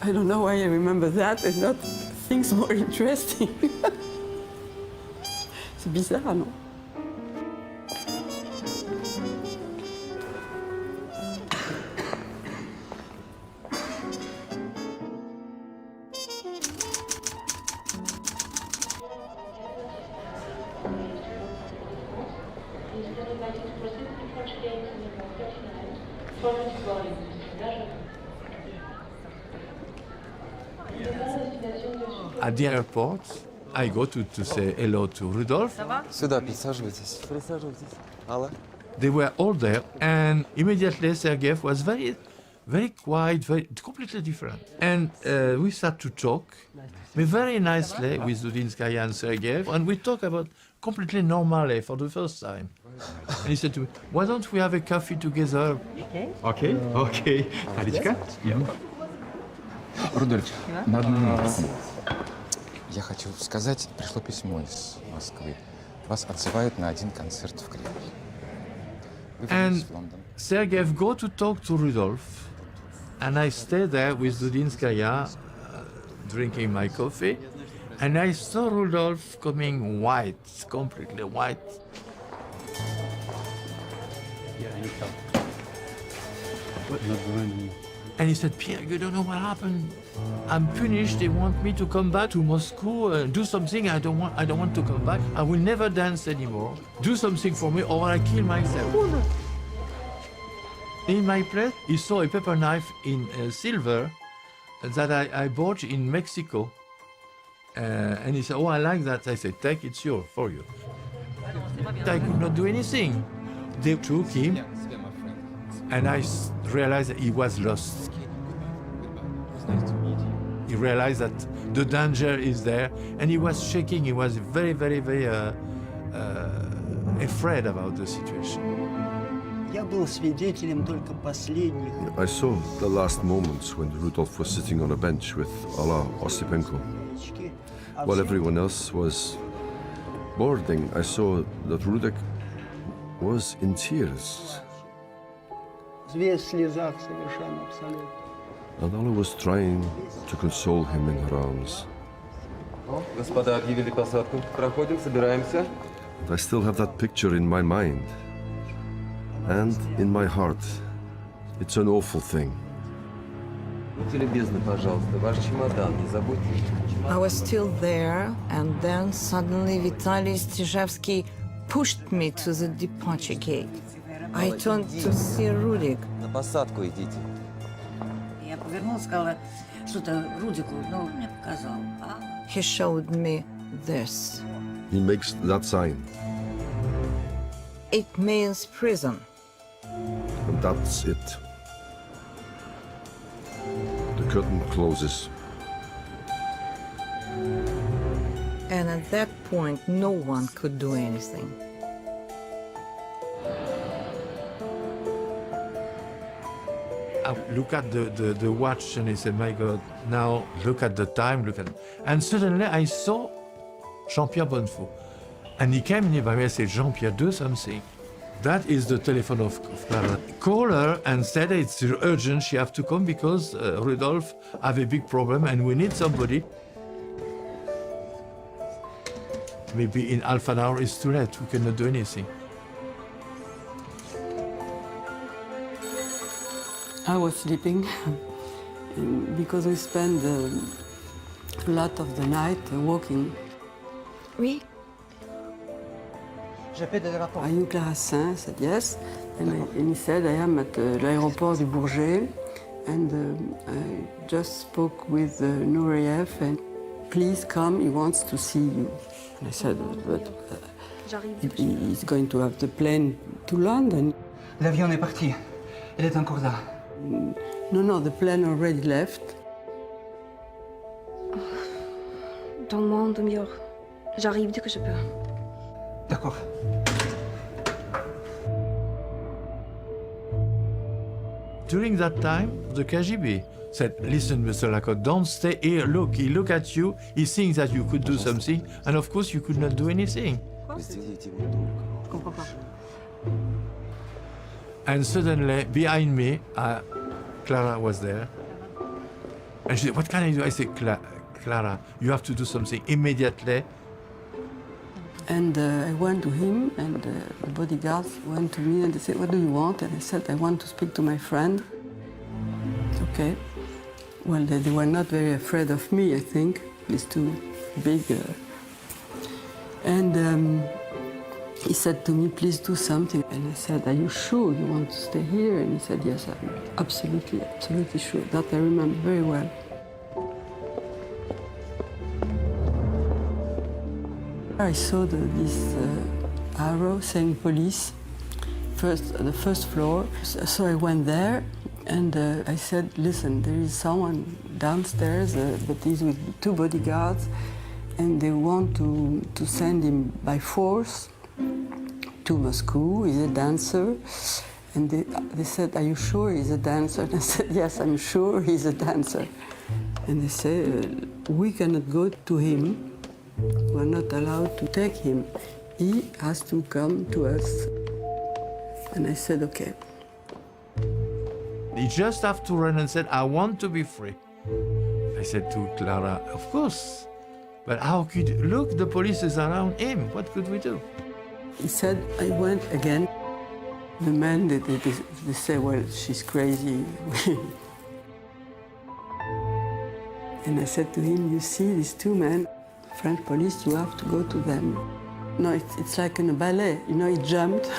Speaker 19: I don't know why I remember that and not things more interesting. C'est bizarre, non?
Speaker 2: At the airport, I go to say hello to Rudolf.
Speaker 21: Сюда присаживайтесь. Присаживайтесь. Алла.
Speaker 2: They were all there, and immediately Sergeyev was very quiet, completely different. And we start to talk very nicely with Dudinskaya and Sergeyev, and we talk about completely normally for the first time. And he said to me, why don't we have a coffee together?
Speaker 15: Okay. Алечка? Рудольф, на одну минуту. Я хочу сказать, пришло письмо из Москвы. Вас отзывают на один концерт в Кремль.
Speaker 2: And Sergeyev go to talk to Rudolf, and I stay there with Dudinskaya, drinking my coffee, and I saw Rudolf coming white, completely white. And he said, Pierre, you don't know what happened. I'm finished. They want me to come back to Moscow and do something. I don't want to come back. I will never dance anymore. Do something for me or I kill myself. In my place, he saw a paper knife in silver that I bought in Mexico. And he said, oh, I like that. I said, take, it's yours, for you. I could not do anything. They took him, and I realized that he was lost. He realized that the danger is there, and he was shaking. He was very, very, very afraid about the situation.
Speaker 3: I saw the last moments when Rudolf was sitting on a bench with Alla Osipenko. While everyone else was boarding, I saw that Rudek was in tears. And Alla was trying to console him in her arms.
Speaker 21: Господа объявили посадку. Проходим, собираемся.
Speaker 3: And I still have that picture in my mind and in my heart. It's an awful thing.
Speaker 21: Будьте любезны, пожалуйста, ваш чемодан, не забудьте.
Speaker 7: I was still there, and then suddenly Vitaly Strizhevsky pushed me to the departure gate. I turned to see Rudik.
Speaker 21: На посадку идите.
Speaker 24: Я повернулась, сказала что-то Рудику, ну, мне показал.
Speaker 7: He showed me this.
Speaker 3: He makes that sign.
Speaker 7: It means prison.
Speaker 3: And that's it. The curtain closes.
Speaker 7: And at that point, no one could do anything.
Speaker 2: I look at the watch and I said, my God, now look at the time, look at it. And suddenly I saw Jean-Pierre Bonnefaux. And he came near me and said, Jean-Pierre, do something. That is the telephone of Clara. Call her and said it's urgent, she have to come because Rudolf have a big problem and we need somebody. Maybe in half an hour it's too late, we cannot do anything.
Speaker 19: I was sleeping because we spent a lot of the night walking.
Speaker 11: Oui.
Speaker 19: Are you Clara Saint? I said yes. And he said, I am at l'aéroport du Bourget and I just spoke with Nureyev and please come, he wants to see you. And I said, but he's going to have the plane to London.
Speaker 14: L'avion est parti. Elle est encore là.
Speaker 19: No, the plane already left.
Speaker 11: Donne-moi une demi-heure. J'arrive dès que je peux.
Speaker 14: D'accord.
Speaker 2: During that time, the KGB said, listen, Mr. Lacotte, don't stay here. Look, he look at you, he thinks that you could do something, and of course you could not do anything. And suddenly, behind me, Clara was there. And she said, what can I do? I said, Clara, you have to do something immediately.
Speaker 19: And I went to him, and the bodyguards went to me, and they said, what do you want? And I said, I want to speak to my friend. Okay. Well, they were not very afraid of me, I think. These two big. And he said to me, please do something. And I said, are you sure you want to stay here? And he said, yes, I'm absolutely sure. That I remember very well. I saw this arrow saying police, the first floor. So I went there and I said, listen, there is someone downstairs, but he's with two bodyguards, and they want to send him by force to Moscow. He's a dancer. And they said, are you sure he's a dancer? And I said, yes, I'm sure he's a dancer. And they said, we cannot go to him. We're not allowed to take him. He has to come to us. And I said, okay.
Speaker 2: He just have to run and said, I want to be free. I said to Clara, of course. But how could you? Look, the police is around him. What could we do?
Speaker 19: He said, I went again. The men, they say, well, she's crazy. And I said to him, you see these two men, French police, you have to go to them. No, it's like in a ballet, you know, he jumped.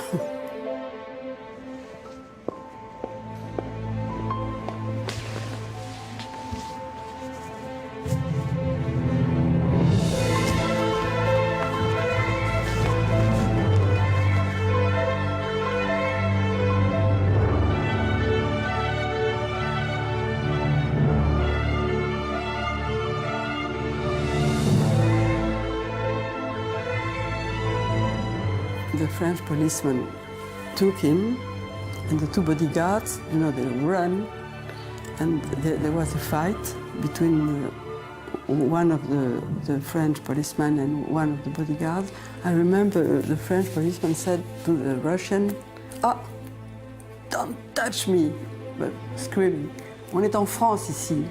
Speaker 19: The French policeman took him, and the two bodyguards, you know, they run, and there was a fight between one of the French policemen and one of the bodyguards. I remember the French policeman said to the Russian, "Ah, don't touch me," but screaming. On est en France ici.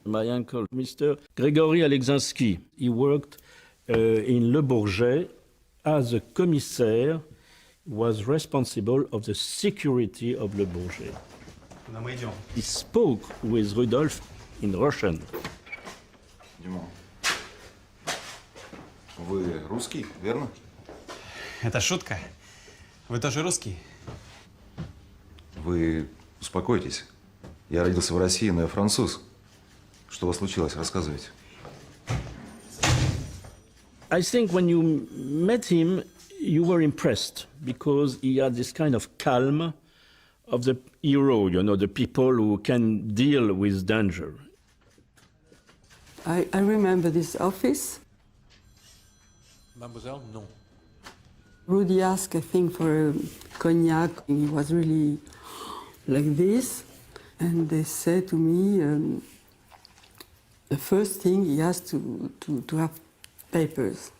Speaker 5: My uncle, Mr. Gregory Alexansky, he worked in Le Bourget as a commissaire, was responsible of the security of Le Bourget. He spoke with Rudolf in Russian.
Speaker 6: Димон, вы русский, верно?
Speaker 20: Это шутка? Вы тоже русский?
Speaker 6: Вы успокойтесь. Я родился в России, но я француз. Что у вас случилось? Рассказывайте.
Speaker 5: I think when you met him, you were impressed because he had this kind of calm of the hero, you know, the people who can deal with danger.
Speaker 19: I remember this office.
Speaker 13: Mademoiselle, non.
Speaker 19: Rudy asked, I think, for a cognac. He was really like this. And they said to me, the first thing he has to have papers.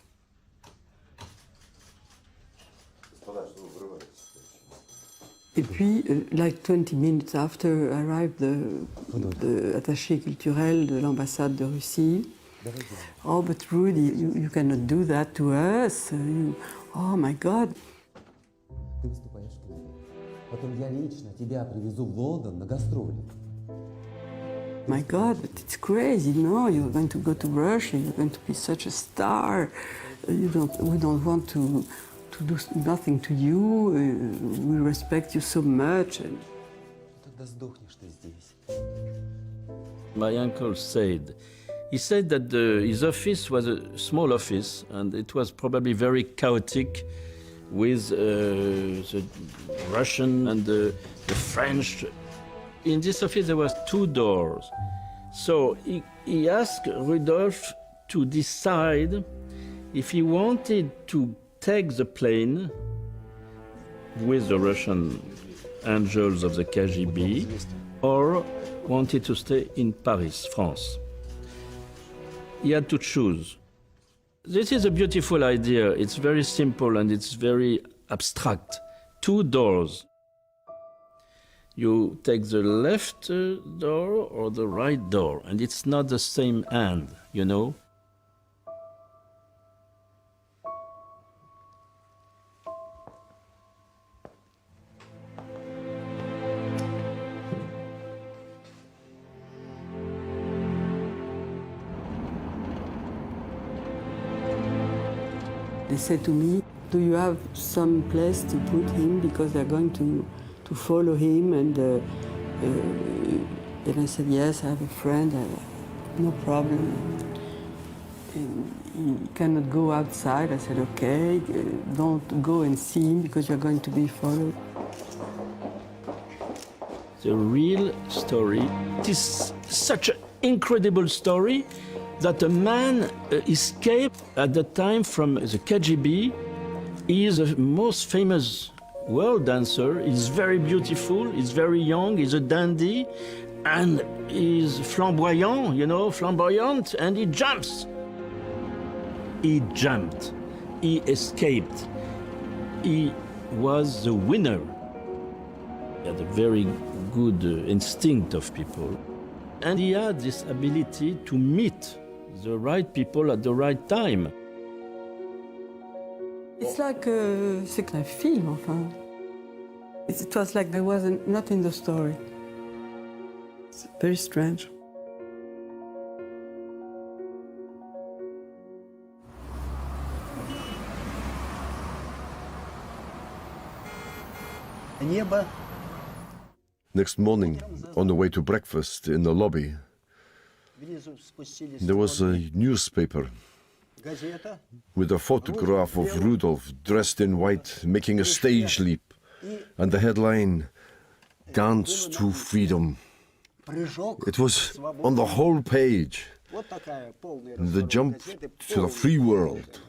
Speaker 19: Et puis, like 20 minutes after arrived the attaché culturel de l'ambassade de Russie. Oh, but Rudy, you cannot do that to us. Oh my God.
Speaker 21: Ты выступаешь в клубе. Потом я лично тебя привезу в Лондон на гастроли.
Speaker 19: My God, but it's crazy, no? You're going to go to Russia, you're going to be such a star. We don't want to do nothing to you. We respect you so much.
Speaker 21: Тогда сдохнешь ты здесь.
Speaker 5: My uncle said, he said that his office was a small office and it was probably very chaotic with the Russian and the French. In this office there was 2 doors. So he asked Rudolf to decide if he wanted to take the plane with the Russian angels of the KGB or wanted to stay in Paris, France. He had to choose. This is a beautiful idea. It's very simple and it's very abstract. 2 doors. You take the left door or the right door, and it's not the same end, you know?
Speaker 19: They said to me, do you have some place to put him because they're going to follow him? And I said, yes, I have a friend, no problem. And he cannot go outside. I said, okay, don't go and see him because you're going to be followed.
Speaker 5: The real story. It is such an incredible story that a man escaped at the time from the KGB. He is the most famous world dancer. He's very beautiful, he's very young, he's a dandy, and he's flamboyant, you know, flamboyant, and he jumps. He jumped, he escaped, he was the winner. He had a very good instinct of people. And he had this ability to meet the right people at the right time.
Speaker 19: It's like c'est un film, enfin. It was like there was not in the story. It's very strange.
Speaker 4: Небо.
Speaker 3: Next morning, on the way to breakfast in the lobby, there was a newspaper with a photograph of Rudolf dressed in white, making a stage leap, and the headline, "Dance to Freedom." It was on the whole page, the jump to the free world.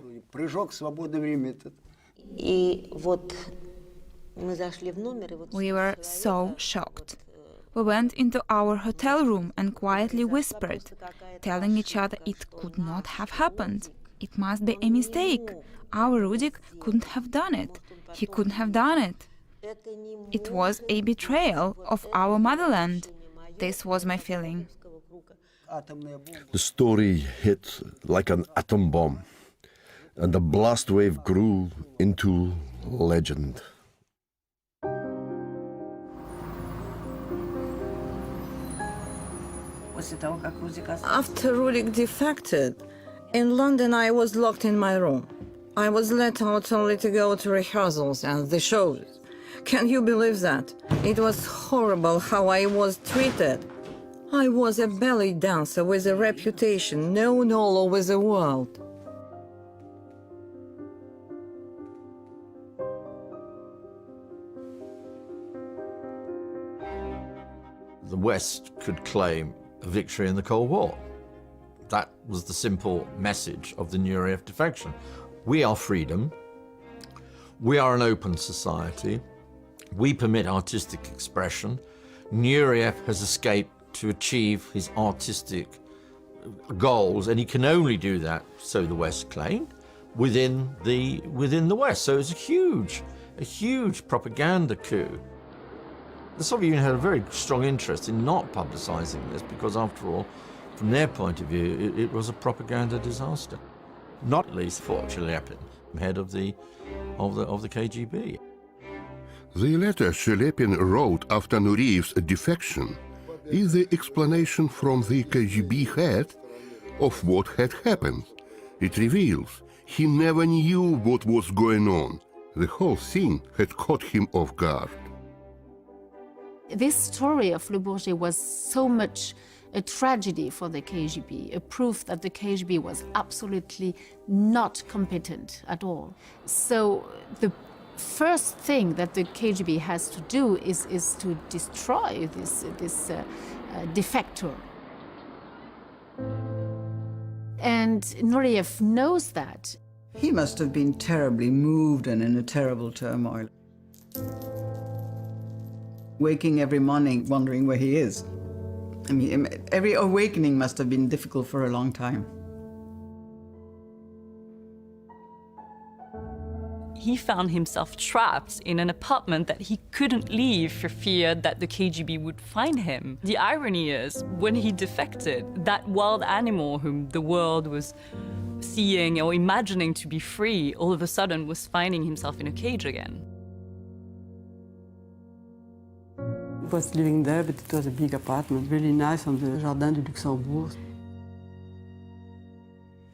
Speaker 7: We were so shocked. We went into our hotel room and quietly whispered, telling each other it could not have happened. It must be a mistake. Our Rudik couldn't have done it. He couldn't have done it. It was a betrayal of our motherland. This was my feeling.
Speaker 3: The story hit like an atom bomb, and the blast wave grew into legend.
Speaker 7: After Rudik defected, in London I was locked in my room. I was let out only to go to rehearsals and the shows. Can you believe that? It was horrible how I was treated. I was a ballet dancer with a reputation known all over the world.
Speaker 2: The West could claim a victory in the Cold War. That was the simple message of the Nureyev defection. We are freedom. We are an open society. We permit artistic expression. Nureyev has escaped to achieve his artistic goals, and he can only do that, so the West claimed, within the West. So it's a huge propaganda coup. The Soviet Union had a very strong interest in not publicizing this because, after all, from their point of view, it was a propaganda disaster. Not least for Shelepin, head of the KGB.
Speaker 9: The letter Shelepin wrote after Nureyev's defection is the explanation from the KGB head of what had happened. It reveals he never knew what was going on. The whole thing had caught him off guard.
Speaker 1: This story of Le Bourget was so much a tragedy for the KGB, a proof that the KGB was absolutely not competent at all. So the first thing that the KGB has to do is to destroy this defector. And Nureyev knows that.
Speaker 14: He must have been terribly moved and in a terrible turmoil. Waking every morning wondering where he is. I mean, every awakening must have been difficult for a long time.
Speaker 12: He found himself trapped in an apartment that he couldn't leave for fear that the KGB would find him. The irony is, when he defected, that wild animal whom the world was seeing or imagining to be free, all of a sudden was finding himself in a cage again.
Speaker 19: I was living there, but it was a big apartment, really nice on the Jardin du Luxembourg.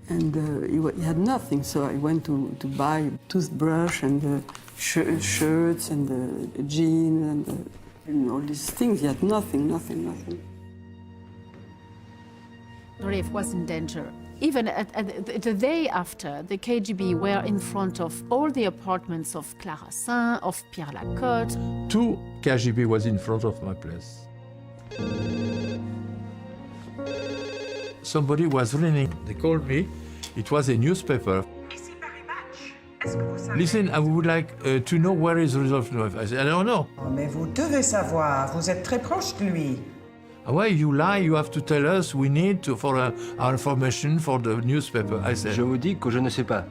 Speaker 19: And he had nothing, so I went to buy a toothbrush and the shirts and the jeans and all these things. He had nothing.
Speaker 1: Nureyev was in danger. Even the day after, the KGB were in front of all the apartments of Clara Saint, of Pierre Lacotte.
Speaker 2: 2 KGB was in front of my place. Somebody was ringing. They called me. It was a newspaper. Listen, I would like to know where is Rudolf Nureyev. I said, I don't know.
Speaker 14: Oh, mais vous devez savoir, vous êtes très proche de lui.
Speaker 2: Why you lie? You have to tell us. We need to for our information for the newspaper. I said.
Speaker 16: Je vous dis que je ne sais pas.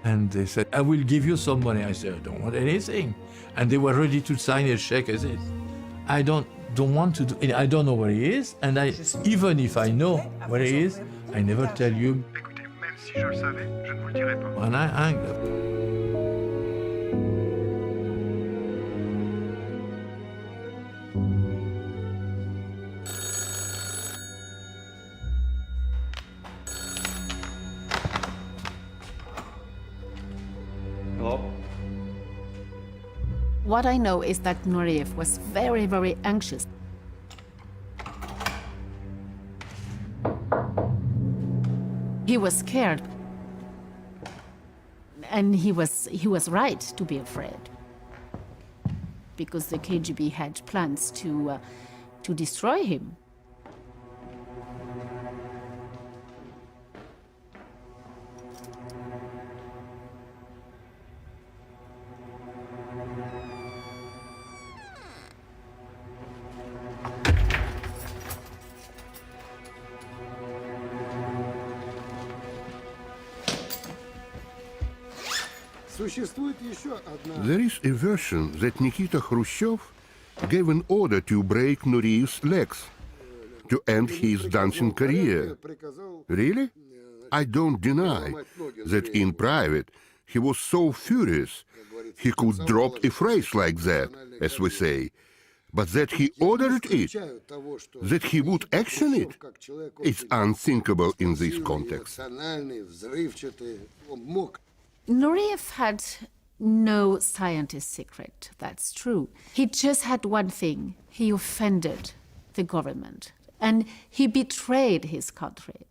Speaker 2: And they said, I will give you some money. I said, I don't want anything. And they were ready to sign a check. I said, I don't don't want to do. I don't know where he is, and even if I know where he is, I never tell you.
Speaker 16: Écoutez, même si je le savais, je ne vous le dirai pas.
Speaker 2: And
Speaker 1: What I know is that Nureyev was very, very anxious. He was scared. And he was right to be afraid. Because the KGB had plans to destroy him.
Speaker 9: There is a version that Nikita Khrushchev gave an order to break Nureyev's legs to end his dancing career. Really? I don't deny that in private he was so furious he could drop a phrase like that, as we say. But that he ordered it, that he would action it, it's unthinkable in this context.
Speaker 1: Nureyev had no scientist secret, that's true. He just had one thing. He offended the government, and he betrayed his country.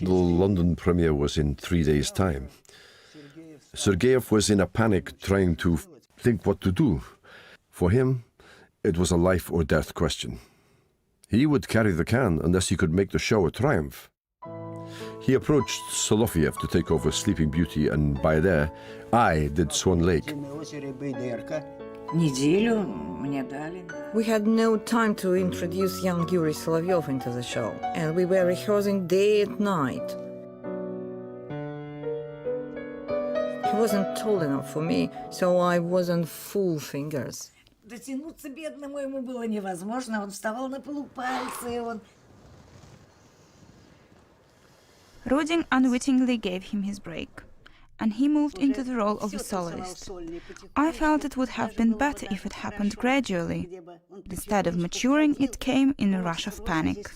Speaker 3: The London premiere was in 3 days' time. Sergeyev was in a panic trying to think what to do. For him, it was a life or death question. He would carry the can unless he could make the show a triumph. He approached Soloviev to take over Sleeping Beauty, and by there, I did Swan Lake.
Speaker 7: We had no time to introduce young Yuri Solovyov into the show, and we were rehearsing day and night. He wasn't tall enough for me, so I was on full fingers.
Speaker 24: Дотянуться бедному ему было невозможно, он вставал на полупальцы, он...
Speaker 18: Rudin unwittingly gave him his break, and he moved into the role of a soloist. I felt it would have been better if it happened gradually. Instead of maturing, it came in a rush of panic.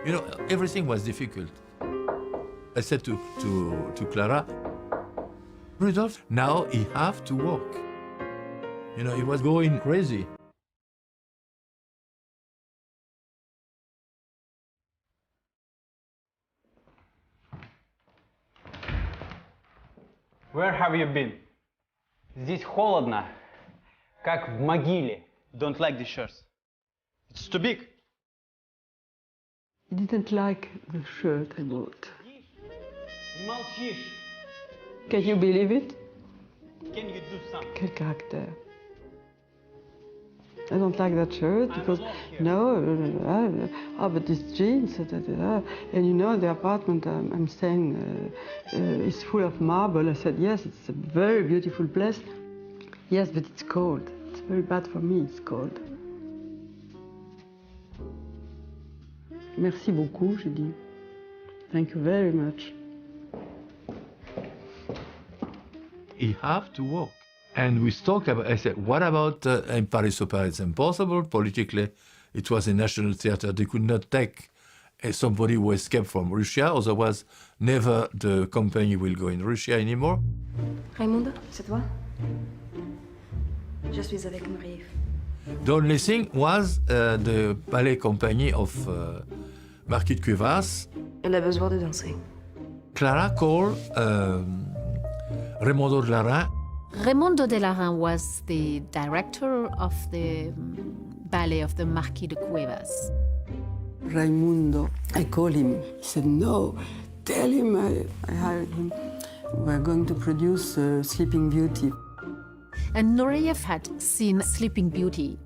Speaker 2: you know, everything was difficult. I said to Clara, Rudolf, now he have to walk. You know, he was going crazy.
Speaker 20: Where have you been? Здесь холодно, как в могиле. Don't like the shirts. It's too big.
Speaker 19: He didn't like the shirt I bought.
Speaker 20: Не молчишь.
Speaker 19: Can you believe it?
Speaker 20: Can you do something?
Speaker 19: Quel caractère. I don't like that shirt because, but it's jeans, and you know, the apartment I'm staying is full of marble. I said, yes, it's a very beautiful place. Yes, but it's cold. It's very bad for me, it's cold. Merci beaucoup, j'ai dit. Thank you very much.
Speaker 2: He have to walk. And we talked about, I said, what about in Paris Opera? It's impossible. Politically, it was a national theater. They could not take somebody who escaped from Russia, otherwise never the company will go in Russia anymore.
Speaker 11: Raimundo, c'est toi? Je suis avec Nureyev.
Speaker 2: The only thing was the ballet company of Marquis de Cuevas.
Speaker 11: Elle a besoin de danser.
Speaker 2: Clara called Raimondo de Larin.
Speaker 1: Raimondo de Larin was the director of the ballet of the Marquis de Cuevas.
Speaker 19: Raimundo, I called him. He said, no, tell him I hired him. We're going to produce Sleeping Beauty.
Speaker 1: And Nureyev had seen Sleeping Beauty.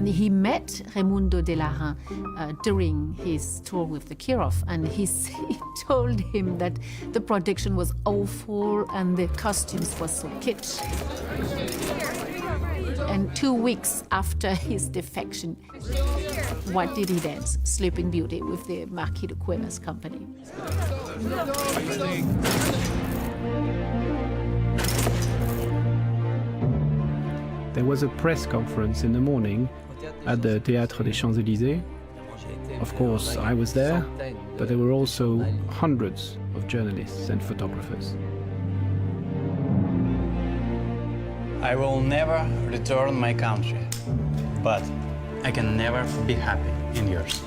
Speaker 1: He met Raimundo de Larraín during his tour with the Kirov, and he told him that the production was awful and the costumes were so kitsch. And 2 weeks after his defection, what did he dance? Sleeping Beauty with the Marquis de Cuevas company.
Speaker 10: There was a press conference in the morning at the Théâtre des Champs-Élysées. Of course, I was there, but there were also hundreds of journalists and photographers.
Speaker 20: I will never return my country, but I can never be happy in yours.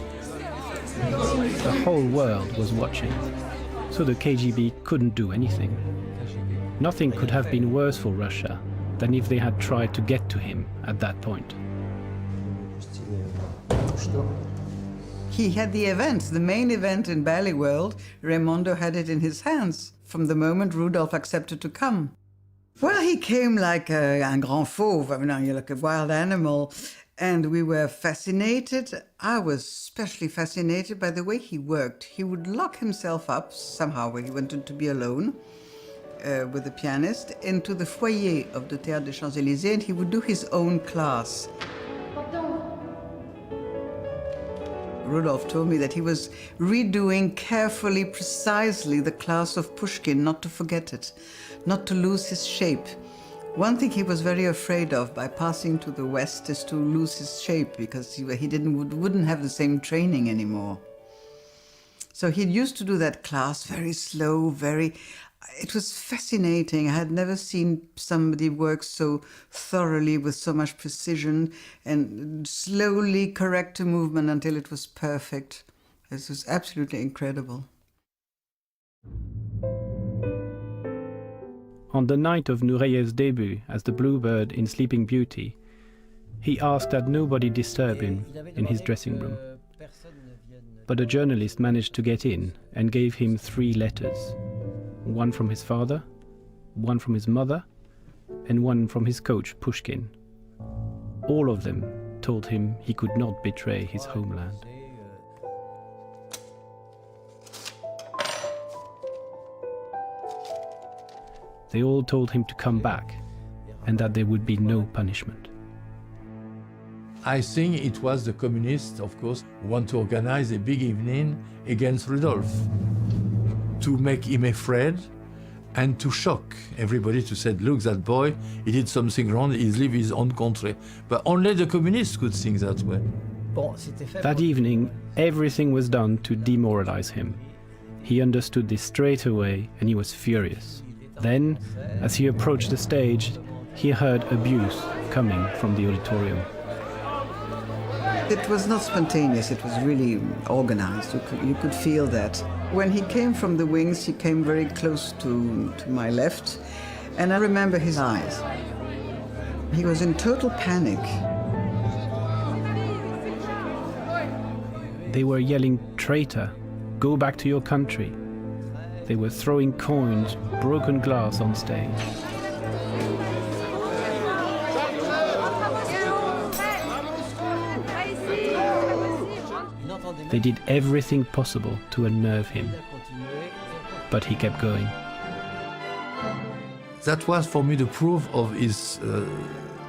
Speaker 10: The whole world was watching, so the KGB couldn't do anything. Nothing could have been worse for Russia than if they had tried to get to him at that point.
Speaker 17: He had the event, the main event in ballet world. Raimondo had it in his hands from the moment Rudolf accepted to come. Well, he came like un grand fauve, like a wild animal, and we were fascinated. I was especially fascinated by the way he worked. He would lock himself up somehow when he wanted to be alone with the pianist into the foyer of the Théâtre des Champs-Élysées, and he would do his own class. Rudolf told me that he was redoing carefully, precisely the class of Pushkin, not to forget it, not to lose his shape. One thing he was very afraid of by passing to the West is to lose his shape, because he wouldn't have the same training anymore. So he used to do that class very slow, it was fascinating. I had never seen somebody work so thoroughly with so much precision and slowly correct a movement until it was perfect. This was absolutely incredible.
Speaker 10: On the night of Nureyev's debut as the Bluebird in Sleeping Beauty, he asked that nobody disturb him in his dressing room. But a journalist managed to get in and gave him 3 letters. One from his father, one from his mother, and one from his coach, Pushkin. All of them told him he could not betray his homeland. They all told him to come back and that there would be no punishment.
Speaker 2: I think it was the communists, of course, who want to organize a big evening against Rudolf, to make him afraid and to shock everybody, to say, look, that boy, he did something wrong, he's leaving his own country. But only the communists could think that way.
Speaker 10: That evening, everything was done to demoralize him. He understood this straight away and he was furious. Then, as he approached the stage, he heard abuse coming from the auditorium.
Speaker 17: It was not spontaneous, it was really organized. You could feel that. When he came from the wings, he came very close to my left, and I remember his eyes. He was in total panic.
Speaker 10: They were yelling, "Traitor, go back to your country." They were throwing coins, broken glass on stage. They did everything possible to unnerve him, but he kept going.
Speaker 2: That was for me the proof of his,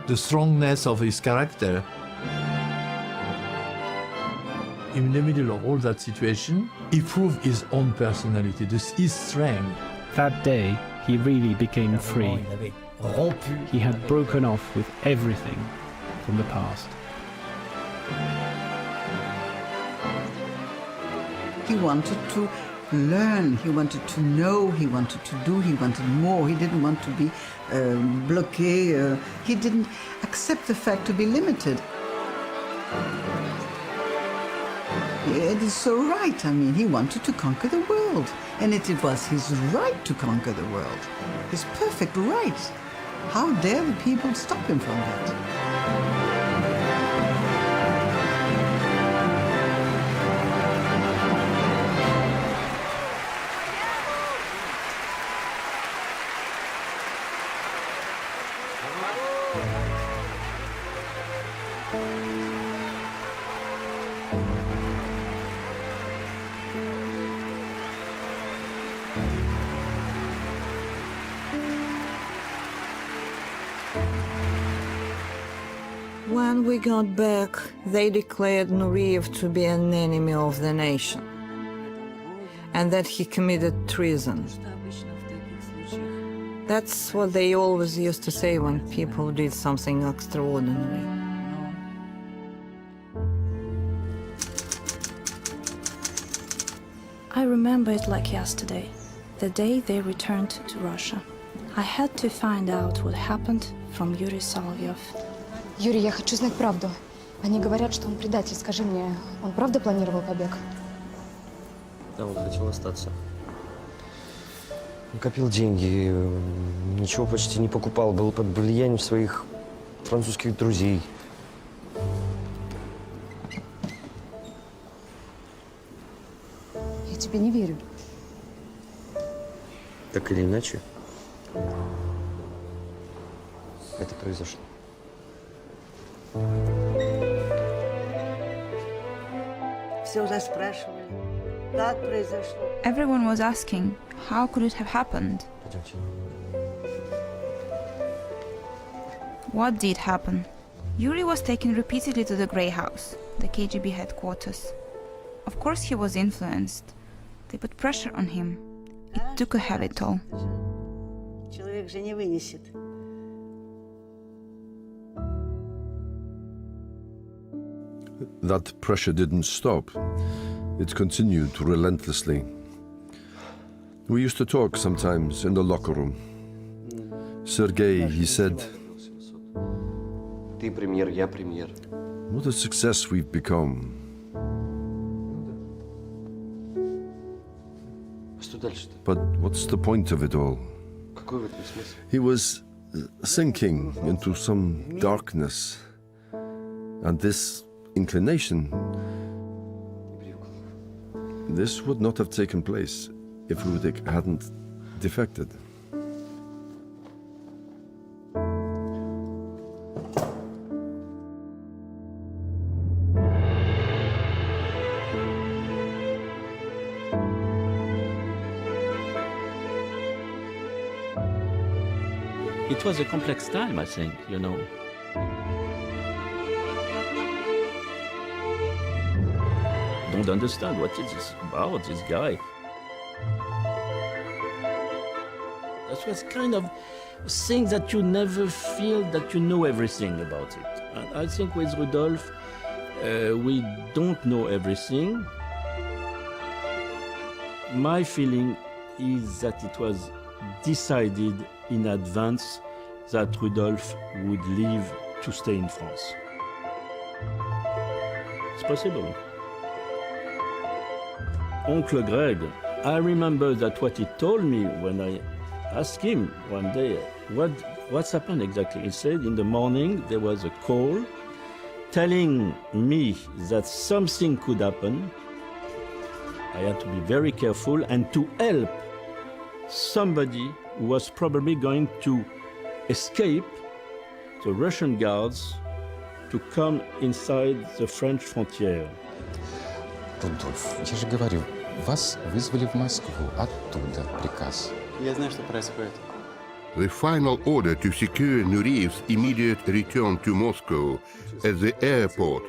Speaker 2: the strongness of his character. In the middle of all that situation, he proved his own personality, his strength.
Speaker 10: That day, he really became free. He had broken off with everything from the past.
Speaker 17: He wanted to learn, he wanted to know, he wanted to do, he wanted more. He didn't want to be bloqué. He didn't accept the fact to be limited. It is so right. I mean, he wanted to conquer the world. And it was his right to conquer the world. His perfect right. How dare the people stop him from that?
Speaker 7: When we got back, they declared Nureyev to be an enemy of the nation and that he committed treason. That's what they always used to say when people did something extraordinary.
Speaker 8: I remember it like yesterday, the day they returned to Russia. I had to find out what happened from Yuri Solovyev.
Speaker 15: Юрий, я хочу знать правду. Они говорят, что он предатель. Скажи мне, он правда планировал побег?
Speaker 22: Да, он хотел остаться. Он копил деньги, ничего почти не покупал, был под влиянием своих французских друзей.
Speaker 15: Я тебе не верю.
Speaker 22: Так или иначе, это произошло.
Speaker 7: Все уже спрашивали, как произошло.
Speaker 18: Everyone was asking, how could it have happened?
Speaker 22: Пойдемте.
Speaker 18: What did happen? Yuri was taken repeatedly to the Grey House, the KGB headquarters. Of course he was influenced. They put pressure on him. It took a heavy toll.
Speaker 7: Человек же не вынесет.
Speaker 3: That pressure didn't stop. It continued relentlessly. We used to talk sometimes in the locker room. Sergei, he said,
Speaker 22: Ты премьер, я премьер.
Speaker 3: what a success we've become.
Speaker 22: Что дальше-то?
Speaker 3: But what's the point of it all?
Speaker 22: Какой в этом смысл?
Speaker 3: He was sinking into some darkness. And this inclination, this would not have taken place if Rudolf hadn't defected.
Speaker 5: It was a complex time, I think, you know. Don't understand what is this about, this guy. That was kind of a thing that you never feel that you know everything about it. And I think with Rudolf, we don't know everything. My feeling is that it was decided in advance that Rudolf would leave to stay in France. It's possible. Uncle Greg, I remember that what he told me when I asked him one day, what's happened exactly? He said in the morning there was a call telling me that something could happen. I had to be very careful and to help somebody who was probably going to escape the Russian guards to come inside the French frontier.
Speaker 13: Рудольф, я же говорю, вас вызвали в Москву, оттуда приказ.
Speaker 20: Я знаю, что происходит.
Speaker 9: The final order to secure Nureyev's immediate return to Moscow at the airport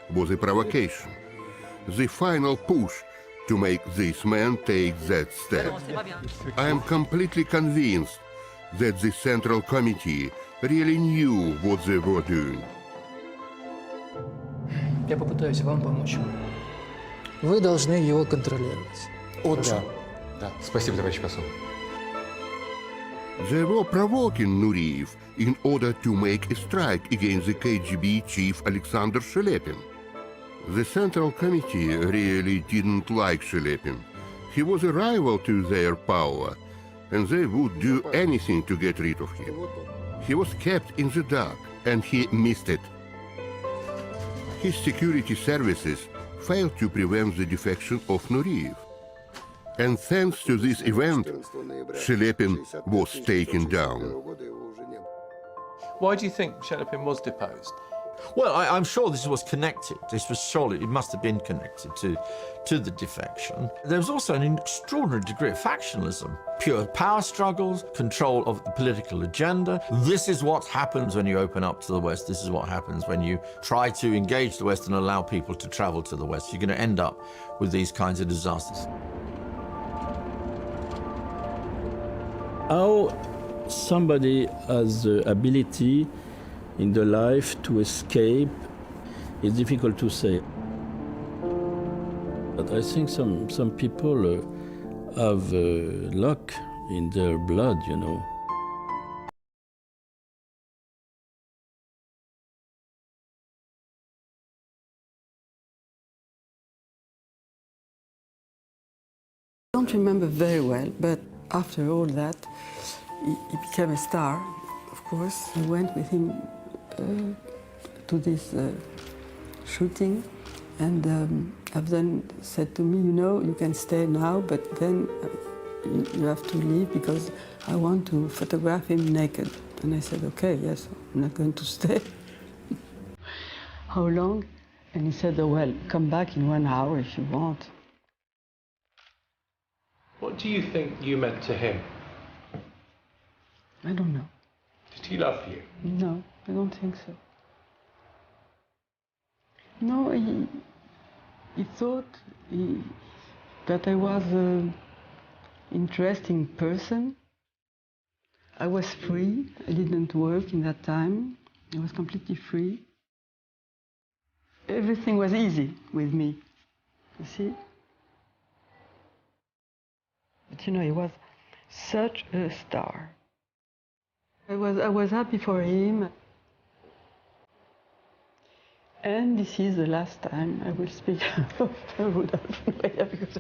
Speaker 9: was a provocation. The final push to make this man take that step. I am completely convinced that the Central Committee really knew what they were doing.
Speaker 14: Я попытаюсь вам помочь. Вы должны его контролировать. Очень.
Speaker 13: Да, спасибо, товарищ посол.
Speaker 9: They were provoking Nureyev in order to make a strike against the KGB chief Alexander Shelepin. The Central Committee really didn't like Shelepin. He was a rival to their power, and they would do anything to get rid of him. He was kept in the dark, and he missed it. His security services failed to prevent the defection of Nureyev. And thanks to this event, Shelepin was taken down.
Speaker 2: Why do you think Shelepin was deposed?
Speaker 4: Well, I'm sure this was connected. This was surely, it must have been connected to the defection. There was also an extraordinary degree of factionalism, pure power struggles, control of the political agenda. This is what happens when you open up to the West. This is what happens when you try to engage the West and allow people to travel to the West. You're going to end up with these kinds of disasters.
Speaker 5: How somebody has the ability in the life to escape is difficult to say. But I think some people have luck in their blood, you know.
Speaker 19: I don't remember very well, but after all that, he became a star, of course. I went with him to this shooting, and I've then said to me, you know, you can stay now, but then you have to leave because I want to photograph him naked. And I said, okay, yes, I'm not going to stay. How long? And he said, oh, well, come back in 1 hour if you want.
Speaker 13: What do you think you meant to him?
Speaker 19: I don't know.
Speaker 13: Did he love you?
Speaker 19: No, I don't think so. No, he thought that I was an interesting person. I was free. I didn't work in that time. I was completely free. Everything was easy with me, you see? But you know, he was such a star. I was happy for him. And this is the last time I will speak of Rudolf Nureyev because